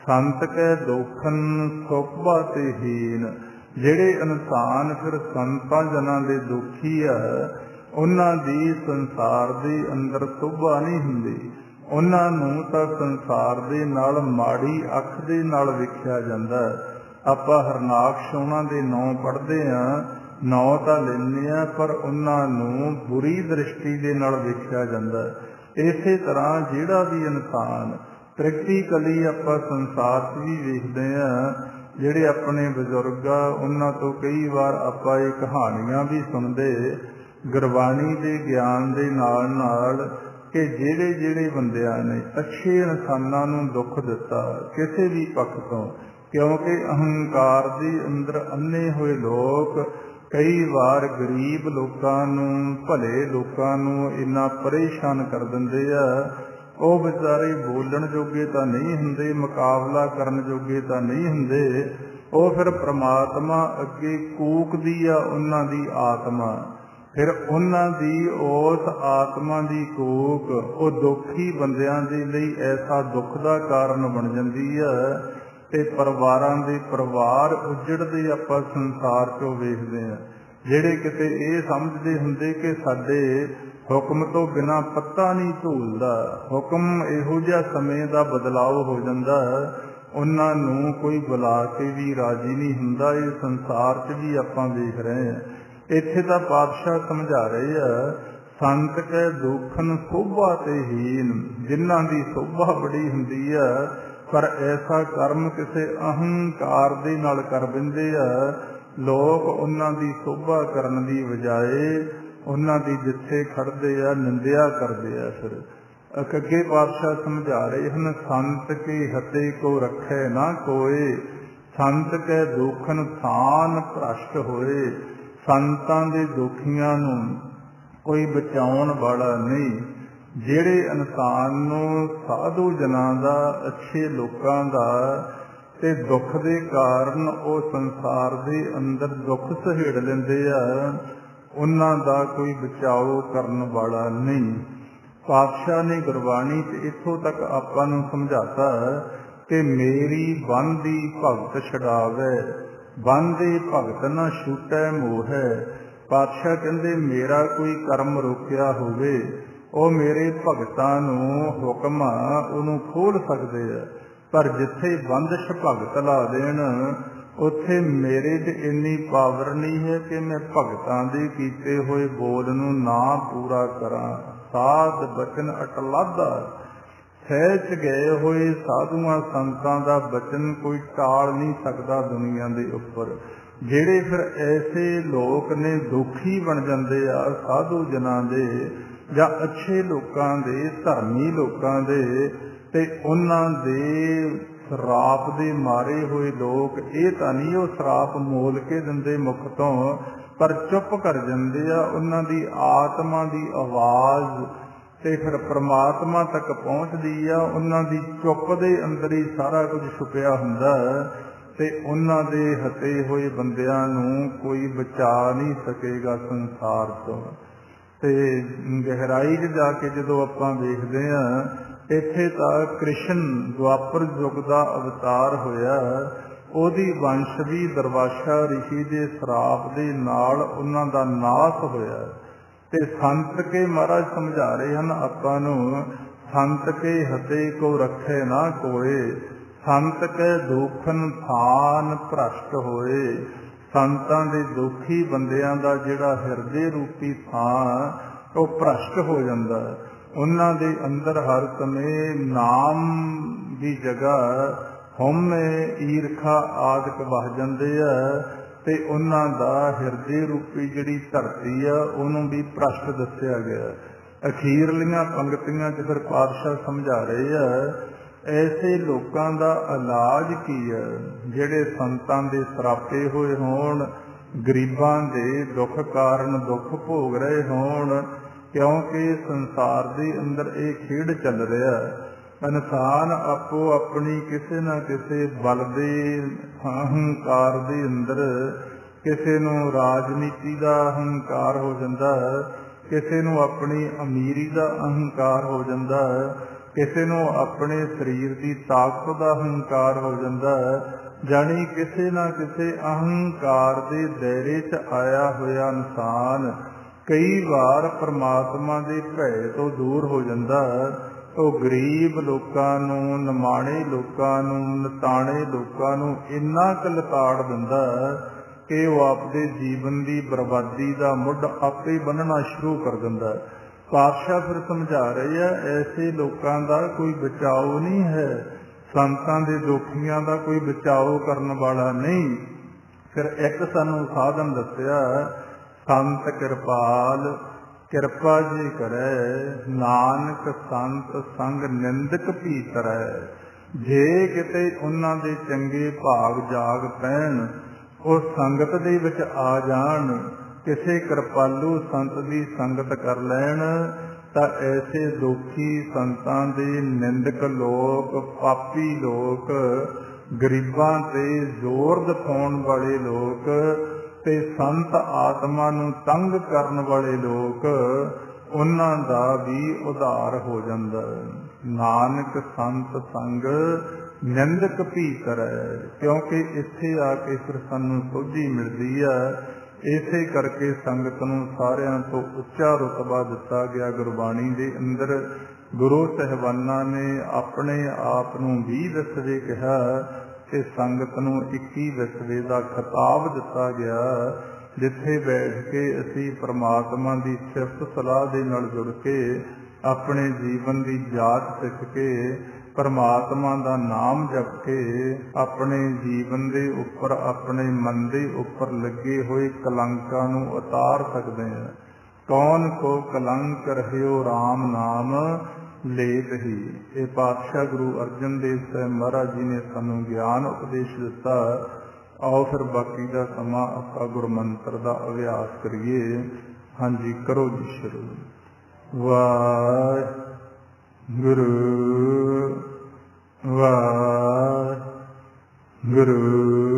S1: ਸੰਤ ਕੈ ਦੁਖਨ ਸੋਭਾ ਤੇ ਹੀਨ। ਜਿਹੜੇ ਇਨਸਾਨ ਫਿਰ ਸੰਤਾਂ ਜਨਾਂ ਦੇ ਦੁਖੀ ਆ, ਉਹਨਾਂ ਦੀ ਸੰਸਾਰ ਦੇ ਅੰਦਰ ਸੋਭਾ ਨਹੀਂ ਹੁੰਦੀ। ਉਹਨਾਂ ਨੂੰ ਤਾਂ ਸੰਸਾਰ ਦੇ ਨਾਲ ਮਾੜੀ ਅੱਖ ਦੇ ਨਾਲ ਵੇਖਿਆ ਜਾਂਦਾ। ਆਪਾਂ ਹਰਨਾਕਸ਼ ਉਹਨਾਂ ਦੇ ਨਾਂ ਪੜ੍ਹਦੇ ਹਾਂ, ਨੌ ਤਾਂ ਲੈਂਦੇ ਆ ਪਰ ਉਹਨਾਂ ਨੂੰ ਬੁਰੀ ਦ੍ਰਿਸ਼ਟੀ ਦੇ ਨਾਲ ਵੇਖਿਆ ਜਾਂਦਾ। ਇਸੇ ਤਰ੍ਹਾਂ ਜਿਹੜਾ ਵੀ ਇਨਸਾਨ ਪ੍ਰੈਕਟੀਕਲੀ ਆਪਾਂ ਸੰਸਾਰ 'ਚ ਵੀ ਵੇਖਦੇ ਹਾਂ, ਜਿਹੜੇ ਆਪਣੇ ਬਜ਼ੁਰਗ ਆ ਉਹਨਾਂ ਤੋਂ ਕਈ ਵਾਰ ਆਪਾਂ ਇਹ ਕਹਾਣੀਆਂ ਵੀ ਸੁਣਦੇ ਗੁਰਬਾਣੀ ਦੇ ਗਿਆਨ ਦੇ ਨਾਲ ਨਾਲ ਕਿ ਜਿਹੜੇ ਜਿਹੜੇ ਬੰਦਿਆਂ ਨੇ ਅੱਛੇ ਇਨਸਾਨਾਂ ਨੂੰ ਦੁੱਖ ਦਿੱਤਾ ਕਿਸੇ ਵੀ ਪੱਖ ਤੋਂ, ਕਿਉਂਕਿ ਅਹੰਕਾਰ ਦੇ ਅੰਦਰ ਅੰਨੇ ਹੋਏ ਲੋਕ ਕਈ ਵਾਰ ਗਰੀਬ ਲੋਕਾਂ ਨੂੰ, ਭਲੇ ਲੋਕਾਂ ਨੂੰ ਇੰਨਾ ਪਰੇਸ਼ਾਨ ਕਰ ਦਿੰਦੇ ਆ। ਉਹ ਵਿਚਾਰੇ ਬੋਲਣ ਜੋਗੇ ਤਾਂ ਨਹੀਂ ਹੁੰਦੇ, ਮੁਕਾਬਲਾ ਕਰਨ ਜੋਗੇ ਤਾਂ ਨਹੀਂ ਹੁੰਦੇ। ਉਹ ਫਿਰ ਪ੍ਰਮਾਤਮਾ ਅੱਗੇ ਕੂਕਦੀ ਆ ਉਹਨਾਂ ਦੀ ਆਤਮਾ, ਫਿਰ ਉਹਨਾਂ ਦੀ ਉਸ ਆਤਮਾ ਦੀ ਕੂਕ ਉਹ ਦੁਖੀ ਬੰਦਿਆਂ ਦੇ ਲਈ ਐਸਾ ਦੁੱਖ ਦਾ ਕਾਰਨ ਬਣ ਜਾਂਦੀ ਆ ਤੇ ਪਰਿਵਾਰਾਂ ਦੇ ਪਰਿਵਾਰ ਉੱਜੜਦੇ ਆਪਾਂ ਸੰਸਾਰ 'ਚੋਂ ਵੇਖਦੇ ਹਾਂ। ਜਿਹੜੇ ਕਿਤੇ ਇਹ ਸਮਝਦੇ ਹੁੰਦੇ ਕਿ ਸਾਡੇ ਹੁਕਮ ਤੋਂ ਬਿਨਾਂ ਪੱਤਾ ਨਹੀਂ ਝੂਲਦਾ, ਹੁਕਮ ਇਹੋ ਜਿਹਾ ਸਮੇਂ ਦਾ ਬਦਲਾਅ ਹੋ ਜਾਂਦਾ, ਉਹਨਾਂ ਨੂੰ ਕੋਈ ਬੁਲਾ ਕੇ ਵੀ ਰਾਜੀ ਨਹੀਂ ਹੁੰਦਾ। ਇਹ ਸੰਸਾਰ 'ਚ ਵੀ ਆਪਾਂ ਵੇਖ ਰਹੇ ਹਾਂ। ਇੱਥੇ ਤਾਂ ਪਾਤਸ਼ਾਹ ਸਮਝਾ ਰਹੇ ਆ, ਸੰਤ ਕੈ ਦੁੱਖਨ ਸੋਭਾ ਤੇ ਹੀਨ, ਜਿਨ੍ਹਾਂ ਦੀ ਸੋਭਾ ਬੜੀ ਹੁੰਦੀ ਆ ਪਰ ਐਸਾ ਕਰਮ ਕਿਸੇ ਅਹੰਕਾਰ ਦੇ ਨਾਲ ਕਰ ਦਿੰਦੇ ਆ, ਲੋਕ ਉਹਨਾਂ ਦੀ ਸੋਭਾ ਕਰਨ ਦੀ ਬਜਾਏ ਉਹਨਾਂ ਦੀ ਜਿੱਥੇ ਖੜਦੇ ਆ ਨਿੰਦਿਆ ਕਰਦੇ ਆ। ਫਿਰ ਅੱਗੇ ਪਾਤਸ਼ਾਹ ਸਮਝਾ ਰਹੇ ਹਨ, ਸੰਤ ਕੇ ਹਤੇ ਕੋ ਰੱਖੇ ਨਾ ਕੋਏ, ਸੰਤ ਕੇ ਦੁੱਖਨ ਥਾਨ ਭ੍ਰਸ਼ਟ ਹੋਏ। ਸੰਤਾਂ ਦੇ ਦੁਖੀਆਂ ਨੂੰ ਕੋਈ ਬਚਾਉਣ ਵਾਲਾ ਨਹੀਂ। ਜਿਹੜੇ ਇਨਸਾਨ ਨੂੰ ਸਾਧੂ ਜਨਾਂ ਦਾ, ਅੱਛੇ ਲੋਕਾਂ ਦਾ ਤੇ ਦੁੱਖ ਦੇ ਕਾਰਨ ਉਹ ਸੰਸਾਰ ਦੇ ਅੰਦਰ ਦੁੱਖ ਸਹੇੜ ਲੈਂਦੇ ਆ, ਉਹਨਾਂ ਦਾ ਕੋਈ ਬਚਾਓ ਕਰਨ ਵਾਲਾ ਨਹੀਂ। ਪਾਤਸ਼ਾਹ ਨੇ ਗੁਰਬਾਣੀ 'ਚ ਇੱਥੋਂ ਤੱਕ ਆਪਾਂ ਨੂੰ ਸਮਝਾਤਾ ਕਿ ਮੇਰੀ ਬੰਦੀ ਭਗਤ ਛਡਾਵੇ, ਬੰਦੇ ਭਗਤ ਨਾ ਛੂਟੈ ਮੋਹੈ। ਪਾਤਸ਼ਾਹ ਕਹਿੰਦੇ ਮੇਰਾ ਕੋਈ ਕਰਮ ਰੋਕਿਆ ਹੋਵੇ, ਉਹ ਮੇਰੇ ਭਗਤਾਂ ਨੂੰ ਹੁਕਮ ਉਹਨੂੰ ਖੋਲ੍ਹ ਸਕਦੇ ਆ, ਪਰ ਜਿੱਥੇ ਬੰਦਸ਼ ਭਗਤ ਲਾ ਦੇਣ ਉੱਥੇ ਮੇਰੇ 'ਚ ਇੰਨੀ ਪਾਵਰ ਨਹੀਂ ਹੈ ਕਿ ਮੈਂ ਭਗਤਾਂ ਦੇ ਕੀਤੇ ਹੋਏ ਬੋਲ ਨੂੰ ਨਾ ਪੂਰਾ ਕਰਾਂ। ਸਾਧ ਬਚਨ ਅਟਲਾਦਾ, ਸਹਿਜ ਗਏ ਹੋਏ ਸਾਧੂਆਂ ਸੰਤਾਂ ਦਾ ਬਚਨ ਕੋਈ ਟਾਲ ਨਹੀਂ ਸਕਦਾ ਦੁਨੀਆ ਦੇ ਉੱਪਰ। ਜਿਹੜੇ ਫਿਰ ਐਸੇ ਲੋਕ ਨੇ ਦੁਖੀ ਬਣ ਜਾਂਦੇ ਆ ਸਾਧੂ ਜਨਾਂ ਦੇ ਜਾਂ ਅੱਛੇ ਲੋਕਾਂ ਦੇ, ਧਰਮੀ ਲੋਕਾਂ ਦੇ, ਤੇ ਉਹਨਾਂ ਦੇ ਸ਼ਰਾਪ ਦੇ ਮਾਰੇ ਹੋਏ ਲੋਕ ਇਹ ਤਾਂ ਨਹੀਂ ਉਹ ਸ਼ਰਾਪ ਮੋਲ ਕੇ ਦਿੰਦੇ ਮੁਖ ਤੋਂ, ਪਰ ਚੁੱਪ ਕਰ ਜਾਂਦੇ ਆ। ਉਹਨਾਂ ਦੀ ਆਤਮਾ ਦੀ ਆਵਾਜ਼ ਤੇ ਫਿਰ ਪ੍ਰਮਾਤਮਾ ਤੱਕ ਪਹੁੰਚਦੀ ਆ। ਉਹਨਾਂ ਦੀ ਚੁੱਪ ਦੇ ਅੰਦਰ ਹੀ ਸਾਰਾ ਕੁਝ ਛੁਪਿਆ ਹੁੰਦਾ ਤੇ ਉਹਨਾਂ ਦੇ ਹਤੇ ਹੋਏ ਬੰਦਿਆਂ ਨੂੰ ਕੋਈ ਬਚਾ ਨਹੀਂ ਸਕੇਗਾ ਸੰਸਾਰ ਤੋਂ। ਤੇ ਗਹਿਰਾਈ 'ਚ ਜਾ ਕੇ ਜਦੋਂ ਆਪਾਂ ਵੇਖਦੇ ਹਾਂ, ਇੱਥੇ ਤਾਂ ਕ੍ਰਿਸ਼ਨ ਦੁਆਪਰ ਯੁੱਗ ਦਾ ਅਵਤਾਰ ਹੋਇਆ, ਉਹਦੀ ਵੰਸ਼ ਵੀ ਦਰਵਾਸ਼ਾ ਰਿਸ਼ੀ ਦੇ ਸ਼ਰਾਪ ਦੇ ਨਾਲ ਉਹਨਾਂ ਦਾ ਨਾਸ਼ ਹੋਇਆ। ਤੇ ਸੰਤ ਕੇ ਮਹਾਰਾਜ ਸਮਝਾ ਰਹੇ ਹਨ ਆਪਾਂ ਨੂੰ, ਸੰਤ ਕੇ ਹਤੇ ਕੋ ਰੱਖੇ ਨਾ ਕੋਏ, ਸੰਤ ਕੇ ਦੁਖਨ ਥਾਨ ਭ੍ਰਸ਼ਟ ਹੋਏ। ਸੰਤਾਂ ਦੇ ਦੁਖੀ ਬੰਦਿਆਂ ਦਾ ਜਿਹੜਾ ਹਿਰਦੇ ਰੂਪੀ ਥਾਂ ਉਹ ਭ੍ਰਸ਼ਟ ਹੋ ਜਾਂਦਾ। ਉਹਨਾਂ ਦੇ ਅੰਦਰ ਹਰ ਸਮੇਂ ਨਾਮ ਦੀ ਜਗ੍ਹਾ ਹਉਮੈ, ਈਰਖਾ ਆਦਿਕ ਵਹ ਜਾਂਦੇ ਆ ਤੇ ਉਹਨਾਂ ਦਾ ਹਿਰਦੇ ਰੂਪੀ ਜਿਹੜੀ ਧਰਤੀ ਆ ਉਹਨੂੰ ਵੀ ਭ੍ਰਸ਼ਟ ਦੱਸਿਆ ਗਿਆ। ਅਖੀਰਲੀਆਂ ਪੰਗਤੀਆਂ 'ਚ ਫਿਰ ਪਾਤਸ਼ਾਹ ਸਮਝਾ ਰਹੇ ਆ, ਐਸੇ ਲੋਕਾਂ ਦਾ ਇਲਾਜ ਕੀ ਹੈ ਜਿਹੜੇ ਸੰਤਾਂ ਦੇ ਸਰਾਪੇ ਹੋਏ ਹੋਣ, ਗਰੀਬਾਂ ਦੇ ਦੁੱਖ ਕਾਰਨ ਦੁੱਖ ਭੋਗ ਰਹੇ ਹੋਣ, ਕਿਉਂਕਿ ਸੰਸਾਰ ਦੇ ਅੰਦਰ ਇਹ ਖੇਡ ਚੱਲ ਰਿਹਾ। ਇਨਸਾਨ ਆਪੋ ਆਪਣੀ ਕਿਸੇ ਨਾ ਕਿਸੇ ਬਲ ਦੇ ਅਹੰਕਾਰ ਦੇ ਅੰਦਰ, ਕਿਸੇ ਨੂੰ ਰਾਜਨੀਤੀ ਦਾ ਅਹੰਕਾਰ ਹੋ ਜਾਂਦਾ, ਕਿਸੇ ਨੂੰ ਆਪਣੀ ਅਮੀਰੀ ਦਾ ਅਹੰਕਾਰ ਹੋ ਜਾਂਦਾ, ਕਿਸੇ ਨੂੰ ਆਪਣੇ ਸਰੀਰ ਦੀ ਤਾਕਤ ਦਾ ਹੰਕਾਰ ਹੋ ਜਾਂਦਾ। ਜਾਣੀ ਕਿਸੇ ਨਾ ਕਿਸੇ ਅਹੰਕਾਰ ਦੇ ਦਾਇਰੇ 'ਚ ਆਇਆ ਹੋਇਆ ਇਨਸਾਨ ਕਈ ਵਾਰ ਪਰਮਾਤਮਾ ਦੇ ਭੈ ਤੋਂ ਦੂਰ ਹੋ ਜਾਂਦਾ। ਉਹ ਗਰੀਬ ਲੋਕਾਂ ਨੂੰ, ਨਿਮਾਣੇ ਲੋਕਾਂ ਨੂੰ, ਨਤਾਣੇ ਲੋਕਾਂ ਨੂੰ ਇੰਨਾ ਕੁ ਲਤਾੜ ਦਿੰਦਾ ਕਿ ਉਹ ਆਪਦੇ ਜੀਵਨ ਦੀ ਬਰਬਾਦੀ ਦਾ ਮੁੱਢ ਆਪੇ ਹੀ ਬੰਨਣਾ ਸ਼ੁਰੂ ਕਰ ਦਿੰਦਾ। ਪਾਤਸ਼ਾਹ ਫਿਰ ਸਮਝਾ ਰਹੇ ਆ, ਐਸੇ ਲੋਕਾਂ ਦਾ ਕੋਈ ਬਚਾਓ ਨਹੀਂ ਹੈ, ਸੰਤਾਂ ਦੇ ਦੁਖੀਆਂ ਦਾ ਕੋਈ ਬਚਾਓ ਕਰਨ ਵਾਲਾ ਨਹੀਂ। ਫਿਰ ਇੱਕ ਸਾਨੂੰ ਸਾਧਨ ਦੱਸਿਆ, ਸੰਤ ਕਿਰਪਾਲ ਕਿਰਪਾ ਜੀ ਕਰੇ, ਨਾਨਕ ਸੰਤ ਸੰਗ ਨਿੰਦਕ ਭੀ ਤਰੈ। ਜੇ ਕਿਤੇ ਉਹਨਾਂ ਦੇ ਚੰਗੇ ਭਾਗ ਜਾਗ ਪੈਣ, ਉਹ ਸੰਗਤ ਦੇ ਵਿੱਚ ਆ ਜਾਣ, ਕਿਸੇ ਕਿਰਪਾਲੂ ਸੰਤ ਦੀ ਸੰਗਤ ਕਰ ਲੈਣ, ਤਾਂ ਐਸੇ ਦੁਖੀ ਸੰਤਾਂ ਦੇ ਨਿੰਦਕ ਲੋਕ, ਪਾਪੀ ਲੋਕ, ਗਰੀਬਾਂ ਤੇ ਜ਼ੋਰ ਦਿਖਾਉਣ ਵਾਲੇ ਲੋਕ ਤੇ ਸੰਤ ਆਤਮਾ ਨੂੰ ਤੰਗ ਕਰਨ ਵਾਲੇ ਲੋਕ, ਉਹਨਾਂ ਦਾ ਵੀ ਉਧਾਰ ਹੋ ਜਾਂਦਾ। ਨਾਨਕ ਸੰਤ ਸੰਗ ਨਿੰਦਕ ਭੀ ਕਰੈ। ਕਿਉਂਕਿ ਇੱਥੇ ਆ ਕੇ ਫਿਰ ਸਾਨੂੰ ਸੋਝੀ ਮਿਲਦੀ ਆ। ਇਸੇ ਕਰਕੇ ਸੰਗਤ ਨੂੰ ਸਾਰਿਆਂ ਤੋਂ ਉੱਚਾ ਰੁਤਬਾ ਦਿੱਤਾ ਗਿਆ ਗੁਰਬਾਣੀ ਦੇ ਅੰਦਰ। ਗੁਰੂ ਸਾਹਿਬਾਨਾਂ ਨੇ ਆਪਣੇ ਆਪ ਨੂੰ 20 ਵਿਸਵੇ ਕਿਹਾ ਤੇ ਸੰਗਤ ਨੂੰ 21 ਵਿਸਵੇ ਦਾ ਖਿਤਾਬ ਦਿੱਤਾ ਗਿਆ, ਜਿੱਥੇ ਬੈਠ ਕੇ ਅਸੀਂ ਪ੍ਰਮਾਤਮਾ ਦੀ ਸਿਫਤ ਸਲਾਹ ਦੇ ਨਾਲ ਜੁੜ ਕੇ ਆਪਣੇ ਜੀਵਨ ਦੀ ਜਾਚ ਸਿੱਖ ਕੇ ਪਰਮਾਤਮਾ ਦਾ ਨਾਮ ਜਪ ਕੇ ਆਪਣੇ ਜੀਵਨ ਦੇ ਉੱਪਰ, ਆਪਣੇ ਮਨ ਦੇ ਉੱਪਰ ਲੱਗੇ ਹੋਏ ਕਲੰਕਾਂ ਨੂੰ ਉਤਾਰ ਸਕਦੇ ਹਾਂ। ਕੌਣ ਕੋ ਕਲੰਕ ਰਹਿਓ ਰਾਮ ਨਾਮ ਲੇਤ ਹੀ। ਇਹ ਪਾਤਸ਼ਾਹ ਗੁਰੂ ਅਰਜਨ ਦੇਵ ਸਾਹਿਬ ਮਹਾਰਾਜ ਜੀ ਨੇ ਸਾਨੂੰ ਗਿਆਨ ਉਪਦੇਸ਼ ਦਿੱਤਾ। ਆਓ ਫਿਰ ਬਾਕੀ ਦਾ ਸਮਾਂ ਆਪਾਂ ਗੁਰਮੰਤਰ ਦਾ ਅਭਿਆਸ ਕਰੀਏ। ਹਾਂਜੀ, ਕਰੋ ਜੀ ਸ਼ੁਰੂ। ਵਾਹਿਗੁਰੂ ਵਾਹਿਗੁਰੂ